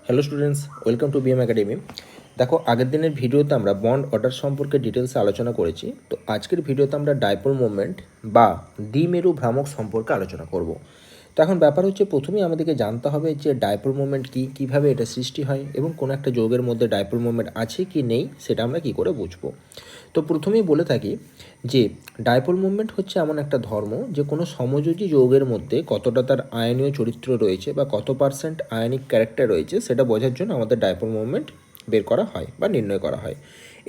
Hello students, welcome to BM academy. দেখো, আগের দিনের ভিডিওতে আমরা বন্ড অর্ডার সম্পর্কে ডিটেলসে আলোচনা করেছি। তো আজকের ভিডিওতে আমরা ডাইপোল মোমেন্ট বা দ্বিমেরু ভ্রামক সম্পর্কে আলোচনা করব। তো এখন ব্যাপার হচ্ছে, প্রথমেই আমাদেরকে জানতে হবে যে ডাইপোল মোমেন্ট কী, কীভাবে এটা সৃষ্টি হয় এবং কোনো একটা যৌগের মধ্যে ডাইপোল মোমেন্ট আছে কি নেই সেটা আমরা কী করে বুঝবো। তো প্রথমেই বলে থাকি যে ডাইপোল মুভমেন্ট হচ্ছে এমন একটা ধর্ম যে কোনো সমযোজী যৌগের মধ্যে কতটা তার আয়নীয় চরিত্র রয়েছে বা কত পার্সেন্ট আয়নিক ক্যারেক্টার রয়েছে সেটা বোঝার জন্য আমাদের ডাইপোল মুভমেন্ট বের করা হয় বা নির্ণয় করা হয়।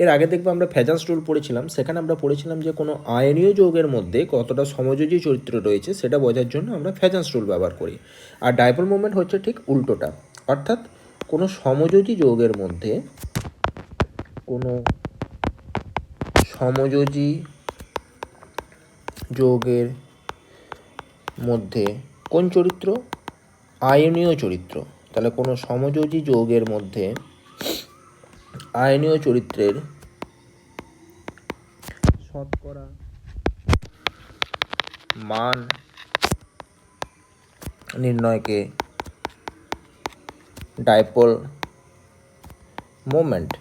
এর আগে দেখবো আমরা ফ্যাজান্স রুল পড়েছিলাম, সেখানে আমরা পড়েছিলাম যে কোনো আয়নীয় যৌগের মধ্যে কতটা সমযোজী চরিত্র রয়েছে সেটা বোঝার জন্য আমরা ফ্যাজান্স রুল ব্যবহার করি। আর ডাইপোল মুভমেন্ট হচ্ছে ঠিক উল্টোটা, অর্থাৎ কোনো সমযোজী যৌগের মধ্যে কোনো সমযোজী যৌগের মধ্যে কোন চরিত্র? আয়নীয় চরিত্র। তাহলে কোনো সমযোজী যৌগের মধ্যে আয়নীয় চরিত্রের শতকরা মান নির্ণয়কে ডাইপোল মোমেন্ট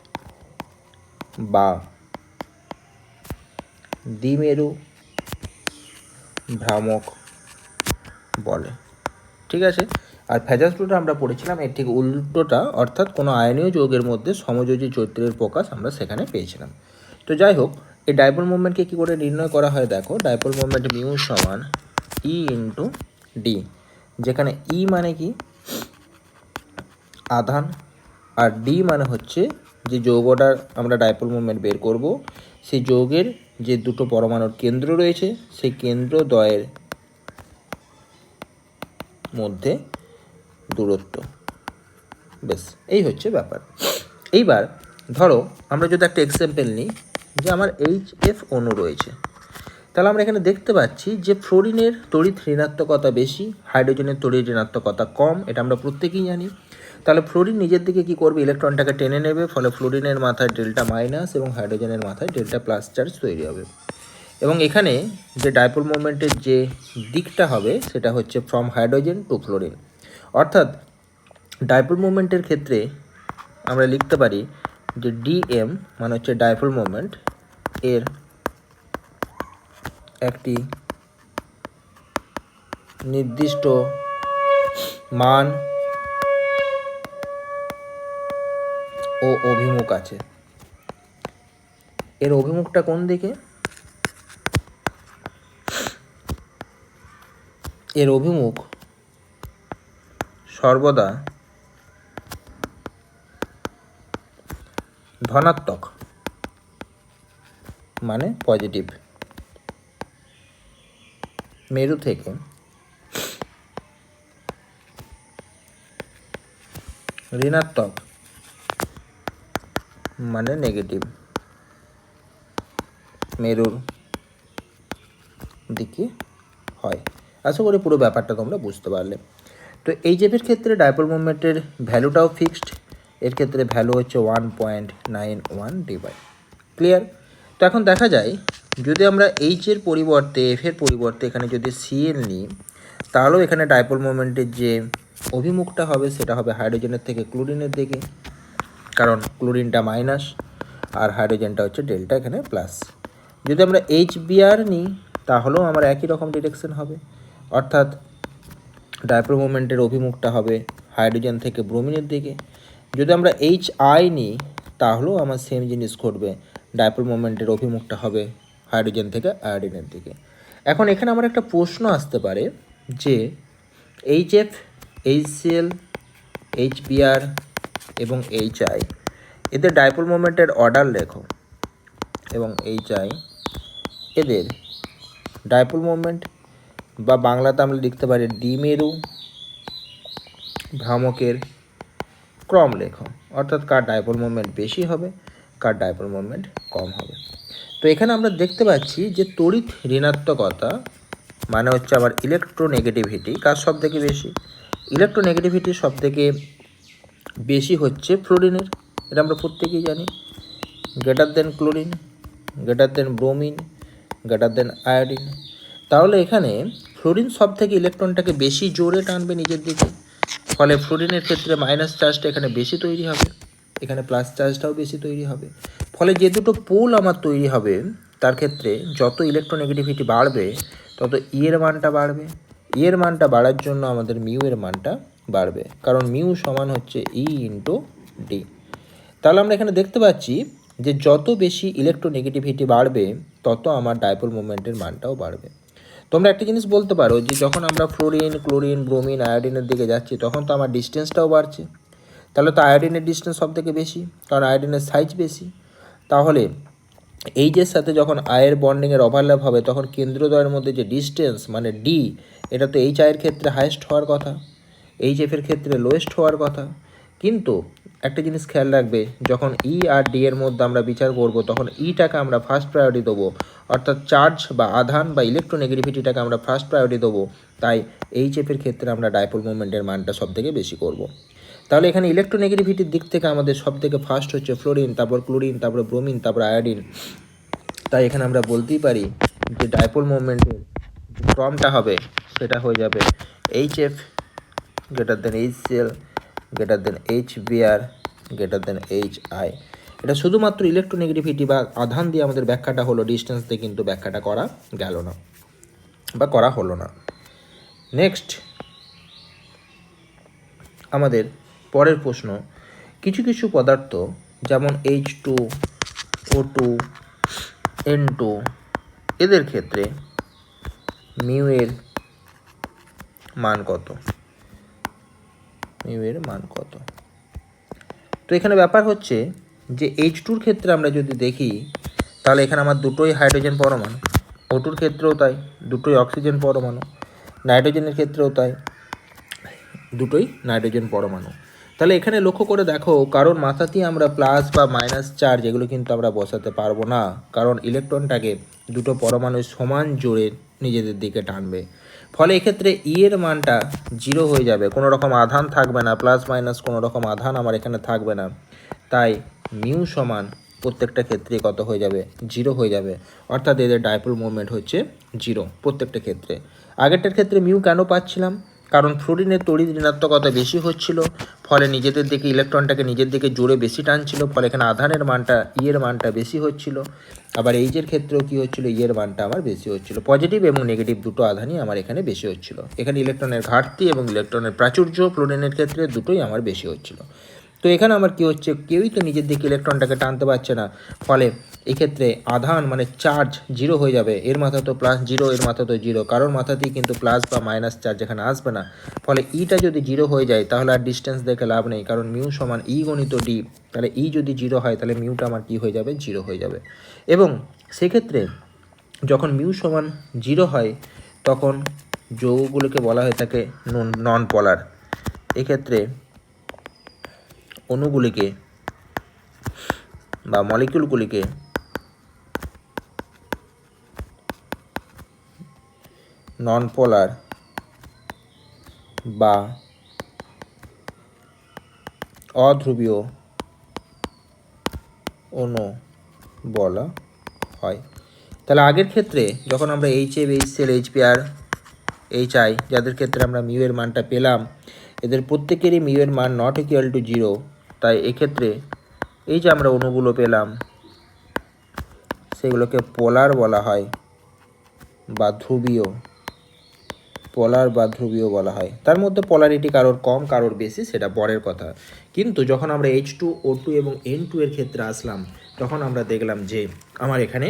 বা দ্বিমেরু ভ্রামক বলে। ঠিক আছে। আর ফ্যাজান্স রুলটা আমরা পড়েছিলাম এর ঠিক উল্টোটা, অর্থাৎ কোনো আয়নীয় যৌগের মধ্যে সমযোজী চরিত্রের প্রকাশ আমরা সেখানে পেয়েছিলাম। তো যাই হোক, এই ডাইপোল মুভমেন্টকে কী করে নির্ণয় করা হয় দেখো। ডাইপোল মুভমেন্ট মিউ সমান ই ইন্টু ডি, যেখানে ই মানে কি আধান আর ডি মানে হচ্ছে যে যৌগটার আমরা ডাইপোল মুভমেন্ট বের করব সেই যৌগের যে দুটো পরমাণুর কেন্দ্র রয়েছে সেই কেন্দ্রদ্বয়ের মধ্যে দূরত্ব। বেশ, এই হচ্ছে ব্যাপার। এইবার ধরো আমরা যদি একটা এক্সাম্পল নিই যে আমার HF অণু রয়েছে, তাহলে আমরা এখানে দেখতে পাচ্ছি যে ফ্লোরিনের তড়িৎ ঋণাত্মকতা বেশি, হাইড্রোজেনের তড়িৎ ঋণাত্মকতা কম, এটা আমরা প্রত্যেকেই জানি। তাহলে ফ্লোরিন নিজের দিকে কী করবে? ইলেকট্রনটাকে টেনে নেবে, ফলে ফ্লোরিনের মাথায় ডেল্টা মাইনাস এবং হাইড্রোজেনের মাথায় ডেল্টা প্লাস চার্জ তৈরি হবে। এবং এখানে যে ডাইপোল মুভমেন্টের যে দিকটা হবে সেটা হচ্ছে ফ্রম হাইড্রোজেন টু ফ্লোরিন। অর্থাৎ ডাইপোল মুভমেন্টের ক্ষেত্রে আমরা লিখতে পারি যে ডিএম মানে হচ্ছে ডাইপোল মুভমেন্ট, এর একটি নির্দিষ্ট মান ও অভিমুখ আছে। এর অভিমুখটা কোন দিকে? এর অভিমুখ সর্বদা ধনাত্মক, মানে পজিটিভ। মেরু থেকে ঋণাত্মক মানে নেগেটিভ মেরুর দিকে হয়। আশা করি পুরো ব্যাপারটা তোমরা বুঝতে পারলে। তো এই জেপের ক্ষেত্রে ডাইপোল মুভমেন্টের ভ্যালুটাও ফিক্সড, এর ক্ষেত্রে ভ্যালু হচ্ছে 1.91 ডিভাইড। ক্লিয়ার? তো এখন দেখা যায় যদি আমরা এইচের পরিবর্তে এফের পরিবর্তে এখানে যদি সিএল নিই, তাহলেও এখানে ডাইপোল মুভমেন্টের যে অভিমুখটা হবে সেটা হবে হাইড্রোজেনের থেকে ক্লোরিনের দিকে, কারণ ক্লোরিনটা মাইনাস আর হাইড্রোজেনটা হচ্ছে ডেল্টা এখানে প্লাস। যদি আমরা HBr নিই তাহলেও আমার একই রকম ডিরেকশন হবে, অর্থাৎ ডাইপোল মুভমেন্টের অভিমুখটা হবে হাইড্রোজেন থেকে ব্রোমিনের দিকে। যদি আমরা HI নিই তাহলেও আমার সেম জিনিস ঘটবে, ডাইপোল মুভমেন্টের অভিমুখটা হবে হাইড্রোজেন থেকে আয়োডিনের দিকে। এখন এখানে আমার একটা প্রশ্ন আসতে পারে যে HF, HCl, HBr এবং HI এদের ডাইপোল মুভমেন্টের অর্ডার লেখো, এবং HI এদের ডাইপোল মুভমেন্ট বা বাংলাতে আমরা লিখতে পারি দ্বিমেরু ভ্রামকের ক্রম লেখো, অর্থাৎ কার ডাইপোল মুভমেন্ট বেশি হবে, কার ডাইপোল মুভমেন্ট কম হবে। তো এখানে আমরা দেখতে পাচ্ছি যে তড়িৎ ঋণাত্মকতা মানে হচ্ছে আবার ইলেকট্রোনেগেটিভিটি কার সব থেকে বেশি? ইলেকট্রোনেগেটিভিটি সব থেকে বেশি হচ্ছে ফ্লোরিনের, এটা আমরা প্রত্যেকেই জানি। Greater than chlorine, greater than bromine, greater than iodine. তাহলে এখানে ফ্লোরিন সব থেকে ইলেকট্রনটাকে বেশি জোরে টানবে নিজের দিকে, ফলে ফ্লোরিনের ক্ষেত্রে মাইনাস চার্জটা এখানে বেশি তৈরি হবে, এখানে প্লাস চার্জটাও বেশি তৈরি হবে। ফলে যে দুটো পোল আমার তৈরি হবে তার ক্ষেত্রে যত ইলেকট্রোনেগেটিভিটি বাড়বে তত ই এর মানটা বাড়বে। ই এর মানটা বাড়ার জন্য আমাদের মিউ এর মানটা বাড়বে, কারণ মিউ সমান হচ্ছে ই ইন্টু ডি। তাহলে আমরা এখানে দেখতে পাচ্ছি যে যত বেশি ইলেকট্রোনেগেটিভিটি বাড়বে তত আমার ডাইপোল মোমেন্টের মানটাও বাড়বে। তোমরা একটা জিনিস বলতে পারো যে যখন আমরা ফ্লোরিন, ক্লোরিন, ব্রোমিন, আয়োডিনের দিকে যাচ্ছি তখন তো আমার ডিস্টেন্সটাও বাড়ছে, তাহলে তো আয়োডিনের ডিস্টেন্স সব থেকে বেশি, কারণ আয়োডিনের সাইজ বেশি। তাহলে এইচের সাথে যখন আয়ের বন্ডিংয়ের ওভারল্যাপ হবে তখন কেন্দ্রদ্বয়ের মধ্যে যে ডিস্টেন্স মানে ডি, এটা তো এইচ আয়ের ক্ষেত্রে হাইয়েস্ট হওয়ার কথা, এইচ এফের ক্ষেত্রে লোয়েস্ট হওয়ার কথা। কিন্তু একটা জিনিস খেয়াল রাখবে, যখন ই আর ডি এর মধ্যে আমরা বিচার করব তখন ইটাকে আমরা ফার্স্ট প্রায়োরিটি দেবো, অর্থাৎ চার্জ বা আধান বা ইলেকট্রোনেগেটিভিটিটাকে আমরা ফার্স্ট প্রায়োরিটি দেবো। তাই এইচ এফের ক্ষেত্রে আমরা ডাইপোল মোমেন্টের মানটা সবথেকে বেশি করব। তাহলে এখানে ইলেকট্রোনেগেটিভিটির দিক থেকে আমাদের সবথেকে ফার্স্ট হচ্ছে ফ্লোরিন, তারপর ক্লোরিন, তারপর ব্রোমিন, তারপর আয়োডিন। তাই এখানে আমরা বলতেই পারি যে ডাইপোল মোমেন্টের যে ক্রমটা হবে সেটা হয়ে যাবে H F greater than H Cl greater than H Br greater than H I. এটা শুধুমাত্র ইলেকট্রোনেগেটিভিটি বা আধান দিয়ে আমাদের ব্যাখ্যাটা হলো, ডিস্টেন্স দিয়ে কিন্তু ব্যাখ্যাটা করা গেল না বা করা হলো না। নেক্সট আমাদের পরের প্রশ্ন, কিছু কিছু পদার্থ যেমন H2, O2, N2 এদের ক্ষেত্রে মিউ এর মান কত? মিউ এর মান কত? তো এখানে ব্যাপার হচ্ছে যে H2-র ক্ষেত্রে আমরা যদি দেখি তাহলে এখানে আমার দুটোই হাইড্রোজেন পরমাণু, O2-র ক্ষেত্রেও তাই, দুটোই অক্সিজেন পরমাণু, নাইট্রোজেনের ক্ষেত্রেও তাই, দুটোই নাইট্রোজেন পরমাণু। তাহলে এখানে লক্ষ্য করে দেখো, কারণ মাথাতেই আমরা প্লাস বা মাইনাস চার্জ এগুলো কিন্তু আমরা বসাতে পারবো না, কারণ ইলেকট্রনটাকে দুটো পরমাণু সমান জোরে নিজেদের দিকে টানবে। ফলে এক্ষেত্রে ই এর মানটা জিরো হয়ে যাবে, কোনো রকম আধান থাকবে না, প্লাস মাইনাস কোনো রকম আধান আমার এখানে থাকবে না। তাই মিউ সমান প্রত্যেকটা ক্ষেত্রে কত হয়ে যাবে? জিরো হয়ে যাবে, অর্থাৎ এদের ডাইপোল মোমেন্ট হচ্ছে জিরো প্রত্যেকটা ক্ষেত্রে। আগেরটার ক্ষেত্রে মিউ কেন পাচ্ছিলাম? কারণ ফ্লোরিনের তড়িৎ ঋণাত্মকতা বেশি হচ্ছিল, ফলে নিজেদের দিকে ইলেকট্রনটাকে নিজের দিকে জোরে বেশি টানছিল, ফলে এখানে আধানের মানটা ই এর মানটা বেশি হচ্ছিল। আবার এইচের ক্ষেত্রেও কী হচ্ছিল? ই এর মানটা আমার বেশি হচ্ছিল। পজিটিভ এবং নেগেটিভ দুটো আধানই আমার এখানে বেশি হচ্ছিল। এখানে ইলেকট্রনের ঘাটতি এবং ইলেকট্রনের প্রাচুর্য ফ্লোরিনের ক্ষেত্রে দুটোই আমার বেশি হচ্ছিল। তো এখানে আমার কী হচ্ছে? কেউই তো নিজের দিকে ইলেকট্রনটাকে টানতে পারছে না, ফলে এক্ষেত্রে আধান মানে চার্জ জিরো হয়ে যাবে। এর মাথা তো প্লাস জিরো, এর মাথা তো জিরো, কারোর মাথাতেই কিন্তু প্লাস বা মাইনাস চার্জ এখানে আসবে না। ফলে ইটা যদি জিরো হয়ে যায় তাহলে আর ডিস্টেন্স দেখে লাভ নেই, কারণ মিউ সমান ই গণিত ডি। তাহলে ই যদি জিরো হয় তাহলে মিউটা আমার কী হয়ে যাবে? জিরো হয়ে যাবে। এবং সেক্ষেত্রে যখন মিউ সমান জিরো হয় তখন যৌগগুলোকে বলা হয়ে থাকে নন পোলার। এক্ষেত্রে অণুগুলিকে বা মলিকিউলগুলিকে নন পোলার বা অধ্রুবীয় অণু বলা হয়। তাহলে আগের ক্ষেত্রে যখন আমরা এইচএফ, এইচসিএল, এইচবিআর, এইচআই যাদের ক্ষেত্রে আমরা মিউ এর মানটা পেলাম, এদের প্রত্যেকেরই মিউ এর মান নট ইকুয়াল টু জিরো। তাই এক্ষেত্রে এই যে আমরা অণুগুলো পেলাম সেগুলোকে পোলার বলা হয় বা ধ্রুবীয়, পোলার বা ধ্রুবীয় বলা হয়। তার মধ্যে পোলারিটি কারোর কম কারোর বেশি সেটা পরের কথা। কিন্তু যখন আমরা H2, O2 এবং N2 এর ক্ষেত্রে আসলাম তখন আমরা দেখলাম যে আমার এখানে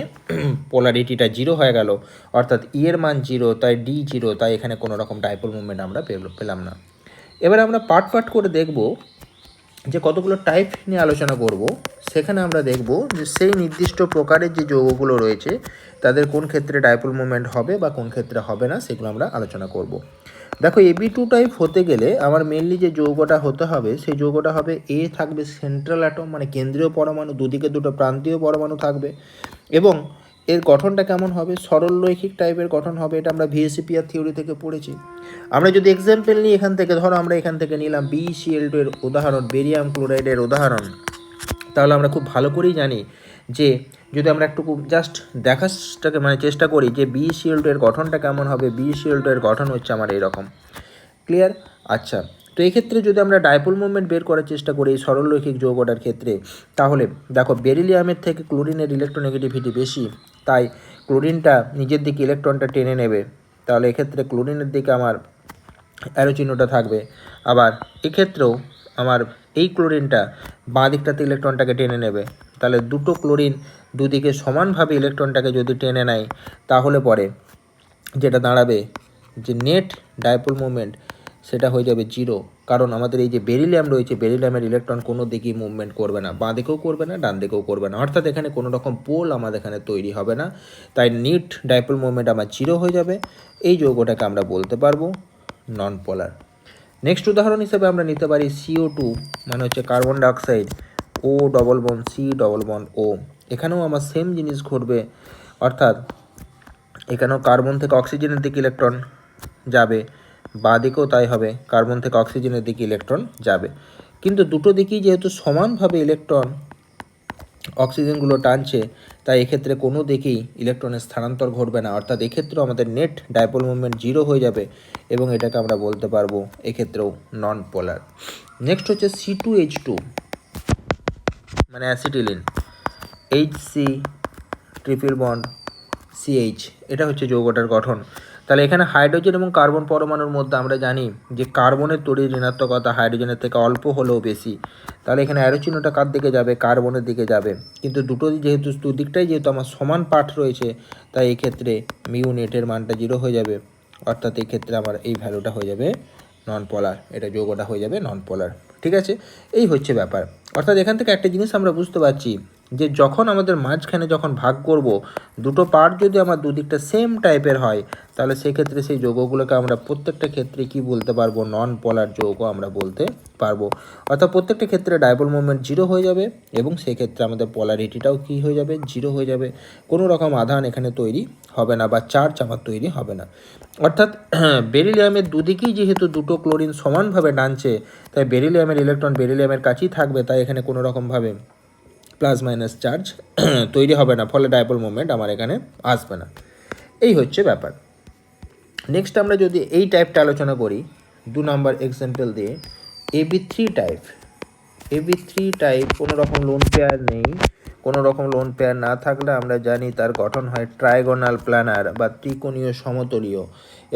পোলারিটিটা জিরো হয়ে গেল, অর্থাৎ ই এর মান জিরো, তাই ডি জিরো, তাই এখানে কোনো রকম ডাইপোল মুভমেন্ট আমরা পেলাম না। এবার আমরা পার্ট পার্ট করে দেখব যে কতগুলো টাইপ নিয়ে আলোচনা করব। সেখানে আমরা দেখব যে সেই নির্দিষ্ট প্রকারের যে যৌগগুলো রয়েছে তাদের কোন ক্ষেত্রে ডাইপোল মুভমেন্ট হবে বা কোন ক্ষেত্রে হবে না, সেগুলো আমরা আলোচনা করব। দেখো Ab2 টাইপ হতে গেলে আমার মেনলি যে যৌগটা হতে হবে সেই যৌগটা হবে এ থাকবে সেন্ট্রাল অ্যাটম মানে কেন্দ্রীয় পরমাণু, দুদিকে দুটো প্রান্তীয় পরমাণু থাকবে, এবং এর গঠনটা কেমন হবে? সরলরৈখিক টাইপের গঠন হবে। এটা আমরা ভিএসিপিআর থিওরি থেকে পড়েছি। আমরা যদি এক্সাম্পল নিই এখান থেকে, ধরো আমরা এখান থেকে নিলাম BeCl2 এর উদাহরণ, বেরিয়াম ক্লোরাইডের উদাহরণ, তাহলে আমরা খুব ভালো করেই জানি যে যদি আমরা একটু জাস্ট দেখাটাকে মানে চেষ্টা করি যে BeCl2 এর গঠনটা কেমন হবে। BeCl2 এর গঠন হচ্ছে আমার এইরকম। ক্লিয়ার? আচ্ছা, তো এই ক্ষেত্রে যদি আমরা ডাইপোল মোমেন্ট বের করার চেষ্টা করি এই সরলরৈখিক যৌগটার ক্ষেত্রে, তাহলে দেখো বেরিলিয়ামের থেকে ক্লোরিনের ইলেকট্রোনেগেটিভিটি বেশি, তাই ক্লোরিনটা নিজের দিকে ইলেকট্রনটা টেনে নেবে, তাহলে এক্ষেত্রে ক্লোরিনের দিকে আমার অ্যারো চিহ্নটা থাকবে। আবার এক্ষেত্রেও আমার এই ক্লোরিনটা বাঁ দিকটাতে ইলেকট্রনটাকে টেনে নেবে, তাহলে দুটো ক্লোরিন দুদিকে সমানভাবে ইলেকট্রনটাকে যদি টেনে নেয়, তাহলে পরে যেটা দাঁড়াবে যে নেট ডাইপোল মোমেন্ট সেটা হয়ে যাবে জিরো, কারণ আমাদের এই যে বেরিলিয়াম রয়েছে, বেরিলিয়ামের ইলেকট্রন কোনো দিকেই মুভমেন্ট করবে না, বাঁ দিকেও করবে না, ডান দিকেও করবে না, অর্থাৎ এখানে কোনো রকম পোল আমাদের এখানে তৈরি হবে না, তাই নেট ডাইপোল মোমেন্ট আমার জিরো হয়ে যাবে। এই যৌগটাকে আমরা বলতে পারবো নন পোলার। নেক্সট উদাহরণ হিসেবে আমরা নিতে পারি CO2, মানে হচ্ছে carbon dioxide, O double bond C double bond O। এখানেও আমার সেম জিনিস ঘটবে, অর্থাৎ এখানেও কার্বন থেকে অক্সিজেনের দিকে ইলেকট্রন যাবে, বাঁ দিকেও তাই হবে, কার্বন থেকে অক্সিজেনের দিকে ইলেকট্রন যাবে, কিন্তু দুটো দিকেই যেহেতু সমানভাবে ইলেকট্রন অক্সিজেনগুলো টানছে, তাই এক্ষেত্রে কোনো দিকেই ইলেকট্রনের স্থানান্তর ঘটবে না, অর্থাৎ এক্ষেত্রেও আমাদের নেট ডাইপোল মুভমেন্ট জিরো হয়ে যাবে, এবং এটাকে আমরা বলতে পারবো এক্ষেত্রেও নন পোলার। নেক্সট হচ্ছে C2H2, মানে acetylene, HC triple bond CH, এটা হচ্ছে যৌগটার গঠন। তাহলে এখানে হাইড্রোজেন এবং কার্বন পরমাণুর মধ্যে আমরা জানি যে কার্বনের তড়িৎ ঋণাত্মকতা হাইড্রোজেনের থেকে অল্প হলেও বেশি, তাহলে এখানে অ্যারো চিহ্নটা কার দিকে যাবে, কার্বনের দিকে যাবে, কিন্তু দুটো যেহেতু দুদিকটাই যেহেতু আমার সমান পাঠ রয়েছে, তাই এই ক্ষেত্রে মিউ নেটের মানটা জিরো হয়ে যাবে, অর্থাৎ এই ক্ষেত্রে আমার এই ভ্যালুটা হয়ে যাবে নন পোলার, এটা যৌগটা হয়ে যাবে নন পোলার। ঠিক আছে, এই হচ্ছে ব্যাপার। অর্থাৎ এখান থেকে একটা জিনিস আমরা বুঝতে পারছি যে যখন আমাদের মাঝখানে যখন ভাগ করব, দুটো পার্ট যদি আমার দুদিকটা সেম টাইপের হয়, তাহলে সেক্ষেত্রে সেই যৌগগুলোকে আমরা প্রত্যেকটা ক্ষেত্রে কি বলতে পারবো, নন পোলার যৌগ আমরা বলতে পারবো। অর্থাৎ প্রত্যেকটা ক্ষেত্রে ডাইপোল মোমেন্ট জিরো হয়ে যাবে, এবং সেক্ষেত্রে আমাদের পোলারিটিটাও কি হয়ে যাবে, জিরো হয়ে যাবে, কোনো রকম আধান এখানে তৈরি হবে না বা চার্জ আমার তৈরি হবে না। অর্থাৎ বেরিলিয়ামের দুদিকেই যেহেতু দুটো ক্লোরিন সমানভাবে টানছে, তাই বেরিলিয়ামের ইলেকট্রন বেরিলিয়ামের কাছেই থাকবে, তাই এখানে কোনো রকমভাবে প্লাস মাইনাস চার্জ তৈরি হবে না, ফলে ডাইপোল মোমেন্ট আমার এখানে আসবে না। এই হচ্ছে ব্যাপার। নেক্সট আমরা যদি এই টাইপটা আলোচনা করি 2 নম্বর এক্সাম্পল দিয়ে, AB3 টাইপ। AB3 টাইপ কোনো রকম লোন পেয়ার নেই, কোনো রকম লোন পেয়ার না থাকলে আমরা জানি তার গঠন হয় ট্রাইগোনাল প্ল্যানার বা ত্রিকোণীয় সমতলীয়,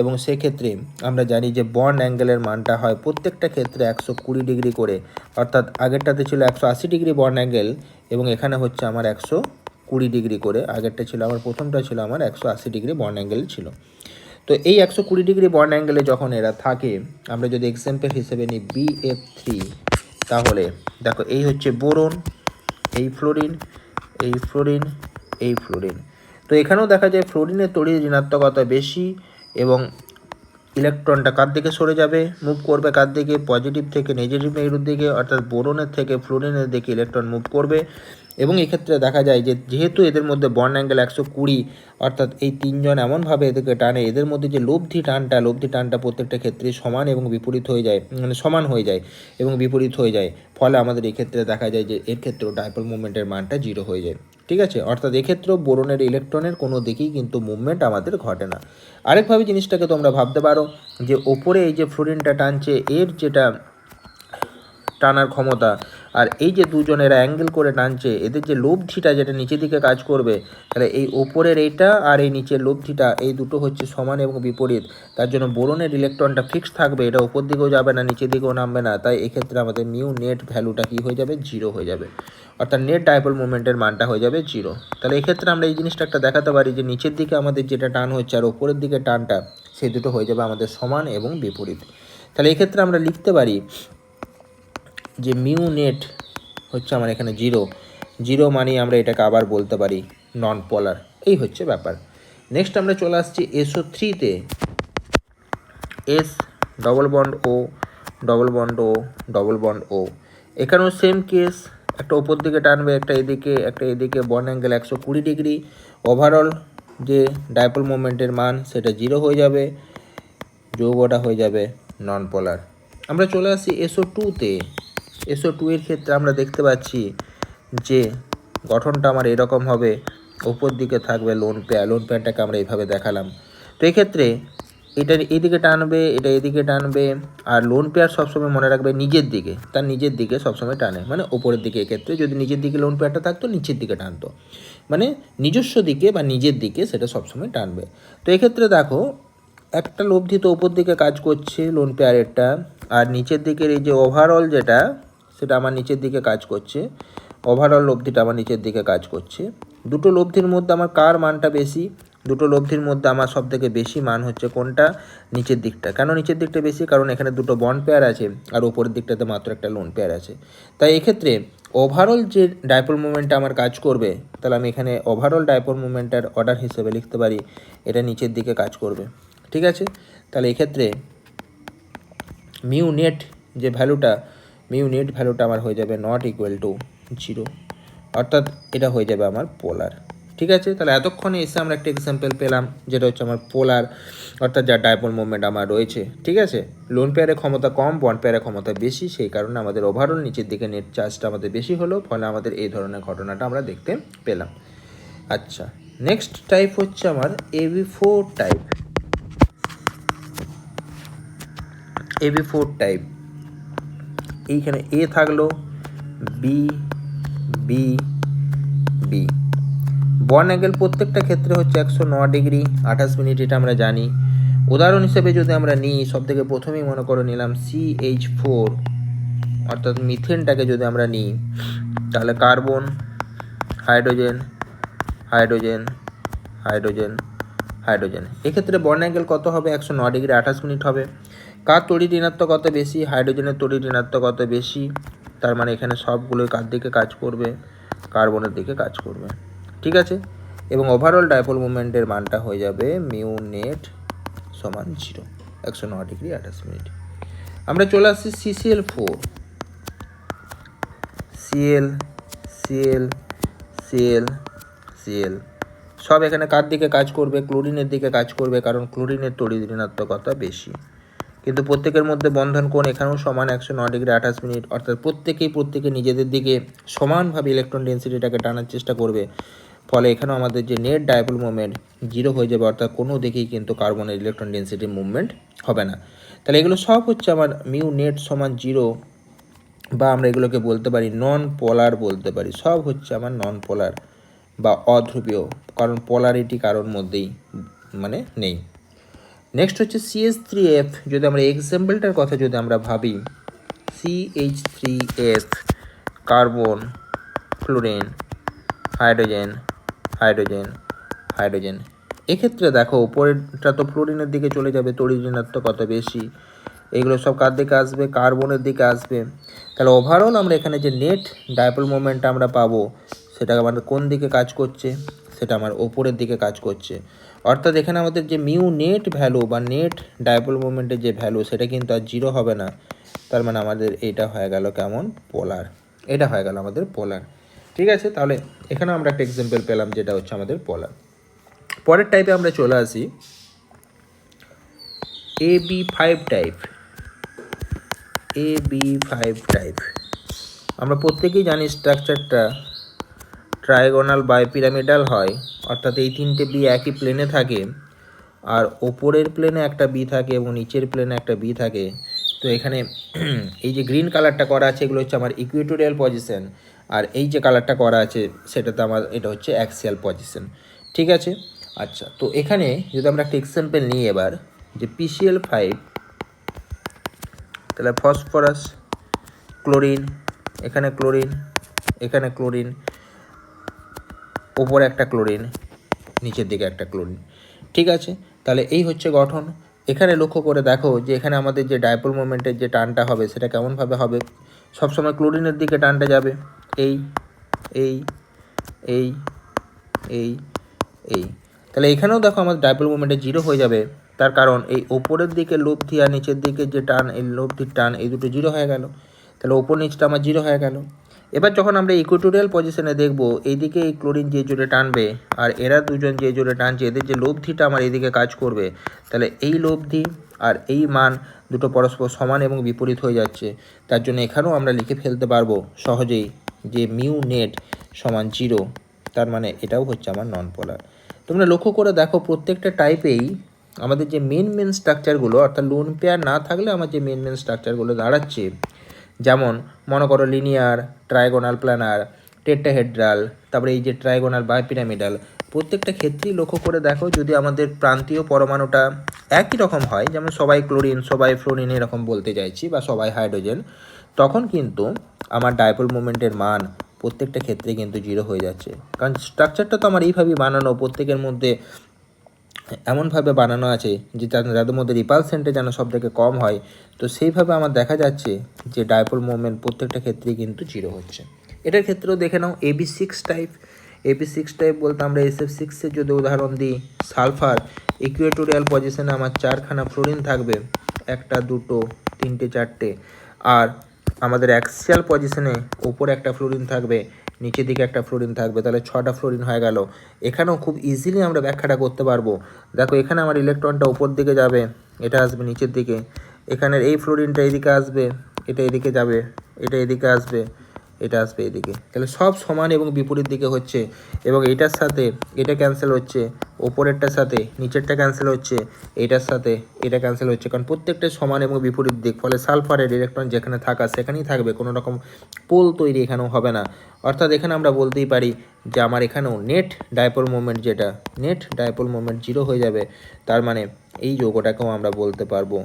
এবং সেক্ষেত্রে আমরা জানি যে বন্ড অ্যাঙ্গেলের মানটা হয় প্রত্যেকটা ক্ষেত্রে 120 ডিগ্রি করে, অর্থাৎ আগেরটাতে ছিল 180 ডিগ্রি বন্ড অ্যাঙ্গেল, এবং এখানে হচ্ছে আমার 120 ডিগ্রি করে, আগেরটা ছিল আমার প্রথমটা ছিল আমার 180 ডিগ্রি বন্ড অ্যাঙ্গেল ছিল। তো এই 120 ডিগ্রি বন্ড অ্যাঙ্গেলে যখন এরা থাকে, আমরা যদি এক্সাম্পল হিসেবে নিই BF3, তাহলে দেখো এই হচ্ছে বোরন, এই ফ্লোরিন, এই ফ্লোরিন, এই ফ্লোরিন। তো এখানেও দেখা যায় ফ্লোরিনের তড়িৎ ঋণাত্মকতা বেশি, এবং ইলেকট্রনটা কার দিকে সরে যাবে, মুভ করবে কার দিকে, পজিটিভ থেকে নেগেটিভ মেরুর দিকে, অর্থাৎ বোরনের থেকে ফ্লোরিনের দিকে ইলেকট্রন মুভ করবে। এবং এক্ষেত্রে দেখা যায় যে যেহেতু এদের মধ্যে বন্ড অ্যাঙ্গেল 120, অর্থাৎ এই তিনজন এমনভাবে এদেরকে টানে, এদের মধ্যে যে লব্ধি টানটা প্রত্যেকটা ক্ষেত্রে সমান এবং বিপরীত হয়ে যায়, মানে সমান হয়ে যায় এবং বিপরীত হয়ে যায়, ফলে আমাদের এক্ষেত্রে দেখা যায় যে এর ক্ষেত্রেও ডাইপোল মুভমেন্টের মানটা জিরো হয়ে যায়। ঠিক আছে, অর্থাৎ এক্ষেত্রেও বোরনের ইলেকট্রনের কোনো দিকেই কিন্তু মুভমেন্ট আমাদের ঘটে না। আরেকভাবে জিনিসটাকে তোমরা ভাবতে পারো যে ওপরে এই যে ফ্লোরিনটা টানছে, এর যেটা টানার ক্ষমতা, আর এই যে দুজনেরা অ্যাঙ্গেল করে টানছে, এদের যে লব্ধিটা যেটা নিচের দিকে কাজ করবে, তাহলে এই ওপরের এইটা আর এই নিচের লব্ধিটা, এই দুটো হচ্ছে সমান এবং বিপরীত, তার জন্য বোরনের ইলেকট্রনটা ফিক্সড থাকবে, এটা উপর দিকেও যাবে না, নিচের দিকেও নামবে না, তাই এক্ষেত্রে আমাদের মিউ নেট ভ্যালুটা কী হয়ে যাবে, জিরো হয়ে যাবে, অর্থাৎ নেট ডাইপোল মোমেন্টের মানটা হয়ে যাবে জিরো। তাহলে এক্ষেত্রে আমরা এই জিনিসটা একটা দেখাতে পারি যে নিচের দিকে আমাদের যেটা টান হচ্ছে আর ওপরের দিকে টানটা, সেই দুটো হয়ে যাবে আমাদের সমান এবং বিপরীত। তাহলে এক্ষেত্রে আমরা লিখতে পারি যে মিউ নেট হচ্ছে আমার এখানে জিরো মানে আমরা এটাকে আবার বলতে পারি নন পোলার। এই হচ্ছে ব্যাপার। নেক্সট আমরা চলে আসছি SO3-তে, S ডবল বন্ড ও ডবল বন্ড ও ডবল বন্ড ও। এখানেও সেম কেস, একটা ওপর দিকে টানবে, একটা এদিকে বন্ড অ্যাঙ্গেল 120 ডিগ্রি, ওভারঅল যে ডাইপোল মোমেন্টের মান সেটা জিরো হয়ে যাবে, যৌগটা হয়ে যাবে নন পোলার। আমরা চলে আসি SO2-তে। SO2 এর ক্ষেত্রে আমরা দেখতে পাচ্ছি যে গঠনটা আমার এরকম হবে, ওপর দিকে থাকবে লোন পেয়ারটাকে আমরা এইভাবে দেখালাম। তো এক্ষেত্রে এটা এদিকে টানবে, এটা এদিকে টানবে। আর লোন পেয়ার সবসময় মনে রাখবে নিজের দিকে, তার নিজের দিকে সবসময় টানে, মানে ওপরের দিকে। এক্ষেত্রে যদি নিজের দিকে লোন পেয়ারটা থাকতো নিচের দিকে টানতো, মানে নিজস্ব দিকে বা নিজের দিকে সেটা সবসময় টানবে। তো এক্ষেত্রে দেখো একটা লব্ধি তো ওপর দিকে কাজ করছে লোন পেয়ারেরটা, আর নিচের দিকের এই যে ওভারঅল যেটা সেটা আমার নিচের দিকে কাজ করছে, ওভারঅল লব্ধিটা আমার নিচের দিকে কাজ করছে। দুটো লব্ধির মধ্যে আমার কার মানটা বেশি? দুটো লব্ধির মধ্যে আমার সবথেকে বেশি মান হচ্ছে কোনটা? নিচের দিকটা। কেন নিচের দিকটা বেশি? কারণ এখানে দুটো বন্ড পেয়ার আছে আর উপরের দিকটাতে মাত্র একটা লোন পেয়ার আছে। তাই এক্ষেত্রে ওভারঅল যে ডাইপোল মুভমেন্টটা আমার কাজ করবে, তাহলে আমি এখানে ওভারঅল ডাইপোল মুভমেন্টের অর্ডার হিসেবে লিখতে পারি এটা নিচের দিকে কাজ করবে। ঠিক আছে, তাহলে এক্ষেত্রে মিউ নেট যে ভ্যালুটা, মিউ নেট ভ্যালুটা আমার হয়ে যাবে নট ইকুয়াল টু 0, অর্থাৎ এটা হয়ে যাবে আমার পোলার। ঠিক আছে, তাহলে এতক্ষণে এসে আমরা একটা এক্সাম্পল পেলাম যেটা হচ্ছে আমার পোলার, অর্থাৎ যা ডাইপোল মুভমেন্ট আমার রয়েছে। ঠিক আছে, লোন পেয়ারের ক্ষমতা কম, বন্ড পেয়ারের ক্ষমতা বেশি, সেই কারণে আমাদের ওভারঅল নিচের দিকে নেট চার্জটা আমাদের বেশি হলো, ফলে আমাদের এই ধরনের ঘটনাটা আমরা দেখতে পেলাম। আচ্ছা, নেক্সট টাইপ হচ্ছে আমার AB4 টাইপ। AB4 টাইপ, এইখানে এ থাকলো, B, B, B. Bond angle প্রত্যেকটা ক্ষেত্রে হচ্ছে 109 ডিগ্রি 28 মিনিট, এটা আমরা জানি। উদাহরণ হিসেবে যদি আমরা নিই, সব থেকে প্রথমেই মনে করে নিলাম CH4, অর্থাৎ মিথেনটাকে যদি আমরা নিই, তাহলে carbon, hydrogen, hydrogen, hydrogen, hydrogen. এক্ষেত্রে বন্ড অ্যাঙ্গেল কত হবে? 109 ডিগ্রি 28 মিনিট হবে। কার তড়িৎ ঋণাত্মক কত বেশি? হাইড্রোজেনের তড়িৎ ঋণাত্মক কত বেশি, তার মানে এখানে সবগুলোই কার দিকে কাজ করবে? কার্বনের দিকে কাজ করবে। ঠিক আছে, এবং ওভারঅল ডাইপোল মুভমেন্টের মানটা হয়ে যাবে মিউ নেট সমান 0, 109 ডিগ্রি 28 মিনিট। আমরা চলে আসছি CCl4, Cl, Cl, Cl, Cl, সব এখানে কার দিকে কাজ করবে? ক্লোরিনের দিকে কাজ করবে, কারণ ক্লোরিনের তড়িৎ ঋণাত্মকতা বেশি। কিন্তু প্রত্যেকের মধ্যে বন্ধন কোণ এখানেও সমান 109 ডিগ্রি 28 মিনিট, অর্থাৎ প্রত্যেকে নিজেদের দিকে সমানভাবে ইলেকট্রন ডেন্সিটিটাকে টানার চেষ্টা করবে, ফলে এখানেও আমাদের যে নেট ডাইপোল মুভমেন্ট 0 হয়ে যাবে, অর্থাৎ কোনো দিকেই কিন্তু কার্বনের ইলেকট্রন ডেন্সিটি মুভমেন্ট হবে না। তাহলে এগুলো সব হচ্ছে আমার মিউ নেট সমান 0, বা আমরা এগুলোকে বলতে পারি নন পোলার বলতে পারি। সব হচ্ছে আমার নন পোলার বা অধ্রুবীয়, কারণ পোলারিটি কারোর মধ্যেই মানে নেই। নেক্সট হচ্ছে CH3F। যদি আমরা এক্সাম্পলটার কথা যদি আমরা ভাবি, CH3F, carbon, fluorine, hydrogen, hydrogen, hydrogen. এক্ষেত্রে দেখো উপরেরটা তো ফ্লোরিনের দিকে চলে যাবে, তড়িৎ ঋণাত্মকতা বেশি। এগুলো সব কার দিকে আসবে? কার্বনের দিকে আসবে। তাহলে ওভারঅল আমরা এখানে যে নেট ডাইপোল মোমেন্টটা আমরা পাবো, সেটা আমাদের কোন দিকে কাজ করছে? সেটা আমার ওপরের দিকে কাজ করছে। অর্থাৎ এখানে আমাদের যে মিউ নেট ভ্যালু বা নেট ডাইপোল মোমেন্টের যে ভ্যালু, সেটা কিন্তু আর 0 হবে না। তার মানে আমাদের এটা হয়ে গেল কেমন? পোলার। এটা হয়ে গেল আমাদের পোলার। ঠিক আছে, তাহলে এখানে আমরা একটা এক্সাম্পল পেলাম যেটা হচ্ছে আমাদের পোলার। পরের টাইপে আমরা চলে আসি AB5 টাইপ। AB5 টাইপ আমরা প্রত্যেকেই জানি স্ট্রাকচারটা ট্রায়াগোনাল বাইপিরামিডাল হয়, অর্থাৎ এই তিনটে বি একই প্লেনে থাকে, আর ওপরের প্লেনে একটা বি থাকে এবং নিচের প্লেনে একটা বি থাকে। তো এখানে এই যে গ্রিন কালারটা করা আছে এগুলো হচ্ছে আমার ইকুয়েটোরিয়াল পজিশন, আর এই যে কালারটা করা আছে সেটাতে আমার এটা হচ্ছে অ্যাক্সিয়াল পজিশন। ঠিক আছে, আচ্ছা, তো এখানে যদি আমরা একটা এক্সাম্পল নিই এবার, যে PCl5, তাহলে ফসফরাস, ক্লোরিন, এখানে ক্লোরিন, এখানে ক্লোরিন, ওপরে একটা ক্লোরিন, নিচের দিকে একটা ক্লোরিন। ঠিক আছে, তাহলে এই হচ্ছে গঠন। এখানে লক্ষ্য করে দেখো যে এখানে আমাদের যে ডাইপোল মোমেন্টের যে টানটা হবে সেটা কেমনভাবে হবে? সবসময় ক্লোরিনের দিকে টানটা যাবে, এই এই এই এই এই। তাহলে এখানেও দেখো আমাদের ডাইপোল মোমেন্টে 0 হয়ে যাবে, তার কারণ এই ওপরের দিকে লব্ধি আর নিচের দিকে যে টান, এই লব্ধির টান, এই দুটো 0 হয়ে গেল। তাহলে ওপর নিচটা আমার 0 হয়ে গেল। এবার যখন আমরা ইকুয়েটোরিয়াল পজিশনে দেখব, এইদিকে এই ক্লোরিন যে জোরে টানবে আর এরা দুজন যে জোরে টানছে, এদের যে লব্ধিটা আমার এইদিকে কাজ করবে, তাহলে এই লব্ধি আর এই মান দুটো পরস্পর সমান এবং বিপরীত হয়ে যাচ্ছে। তার জন্য এখানেও আমরা লিখে ফেলতে পারবো সহজেই যে মিউ নেট সমান 0, তার মানে এটাও হচ্ছে আমার নন পোলার। তোমরা লক্ষ্য করে দেখো প্রত্যেকটা টাইপেই আমাদের যে মেন স্ট্রাকচারগুলো অর্থাৎ লোন পেয়ার না থাকলে আমার যে মেন স্ট্রাকচারগুলো দাঁড়াচ্ছে, যেমন মনে করো লিনিয়ার, ট্রাইগোনাল প্ল্যানার, টেট্রাহেড্রাল, তারপরে এই যে ট্রাইগোনাল বাইপিরামিডাল, প্রত্যেকটা ক্ষেত্রেই লক্ষ্য করে দেখো যদি আমাদের প্রান্তীয় পরমাণুটা একই রকম হয়, যেমন সবাই ক্লোরিন সবাই ফ্লোরিন এরকম বলতে চাইছি বা সবাই হাইড্রোজেন, তখন কিন্তু আমার ডাইপোল মোমেন্টের মান প্রত্যেকটা ক্ষেত্রে কিন্তু 0 হয়ে যাচ্ছে। কারণ স্ট্রাকচারটা তো আমার এইভাবেই বানানো, প্রত্যেকের মধ্যে এমনভাবে বানানো আছে যে যাদের মধ্যে রিপালসেন্টে যেন সব থেকে কম হয়, তো সেইভাবে আমার দেখা যাচ্ছে যে ডাইপোল মোমেন্ট প্রত্যেকটা ক্ষেত্রেই কিন্তু 0 হচ্ছে। এটার ক্ষেত্রেও দেখে নাও AB6 টাইপ বলতে আমরা SF6-এর যদি উদাহরণ দিই, সালফার ইকুয়েটোরিয়াল পজিশনে আমার 4খানা ফ্লোরিন থাকবে, 1টা 2টো 3টে 4টে, আর আমাদের অ্যাক্সিয়াল পজিশনে উপরে একটা ফ্লোরিন থাকবে, নিচের দিকে একটা ফ্লোরিন থাকবে, তাহলে 6টা ফ্লোরিন হয়ে গেল। এখানেও খুব ইজিলি আমরা ব্যাখ্যাটা করতে পারবো। দেখো এখানে আমার ইলেকট্রনটা উপর দিকে যাবে, এটা আসবে নিচের দিকে, এখানের এই ফ্লোরিনটা এদিকে আসবে, এটা এদিকে যাবে, এটা এদিকে আসবে, এটা আসবে এদিকে, তাহলে সব সমান এবং বিপরীত দিকে হচ্ছে, এবং এটার সাথে এটা ক্যান্সেল হচ্ছে, ওপরেরটার সাথে নিচেরটা ক্যান্সেল হচ্ছে, এটার সাথে এটা ক্যান্সেল হচ্ছে, কারণ প্রত্যেকটা সমান এবং বিপরীত দিক, ফলে সালফারের ইলেকট্রন যেখানে থাকা সেখানেই থাকবে, কোনো রকম পোল তৈরি এখানেও হবে না। অর্থাৎ এখানে আমরা বলতেই পারি যে আমার এখানেও নেট ডাইপোল মোমেন্ট 0 হয়ে যাবে। তার মানে এই যৌগটাকেও আমরা বলতে পারবো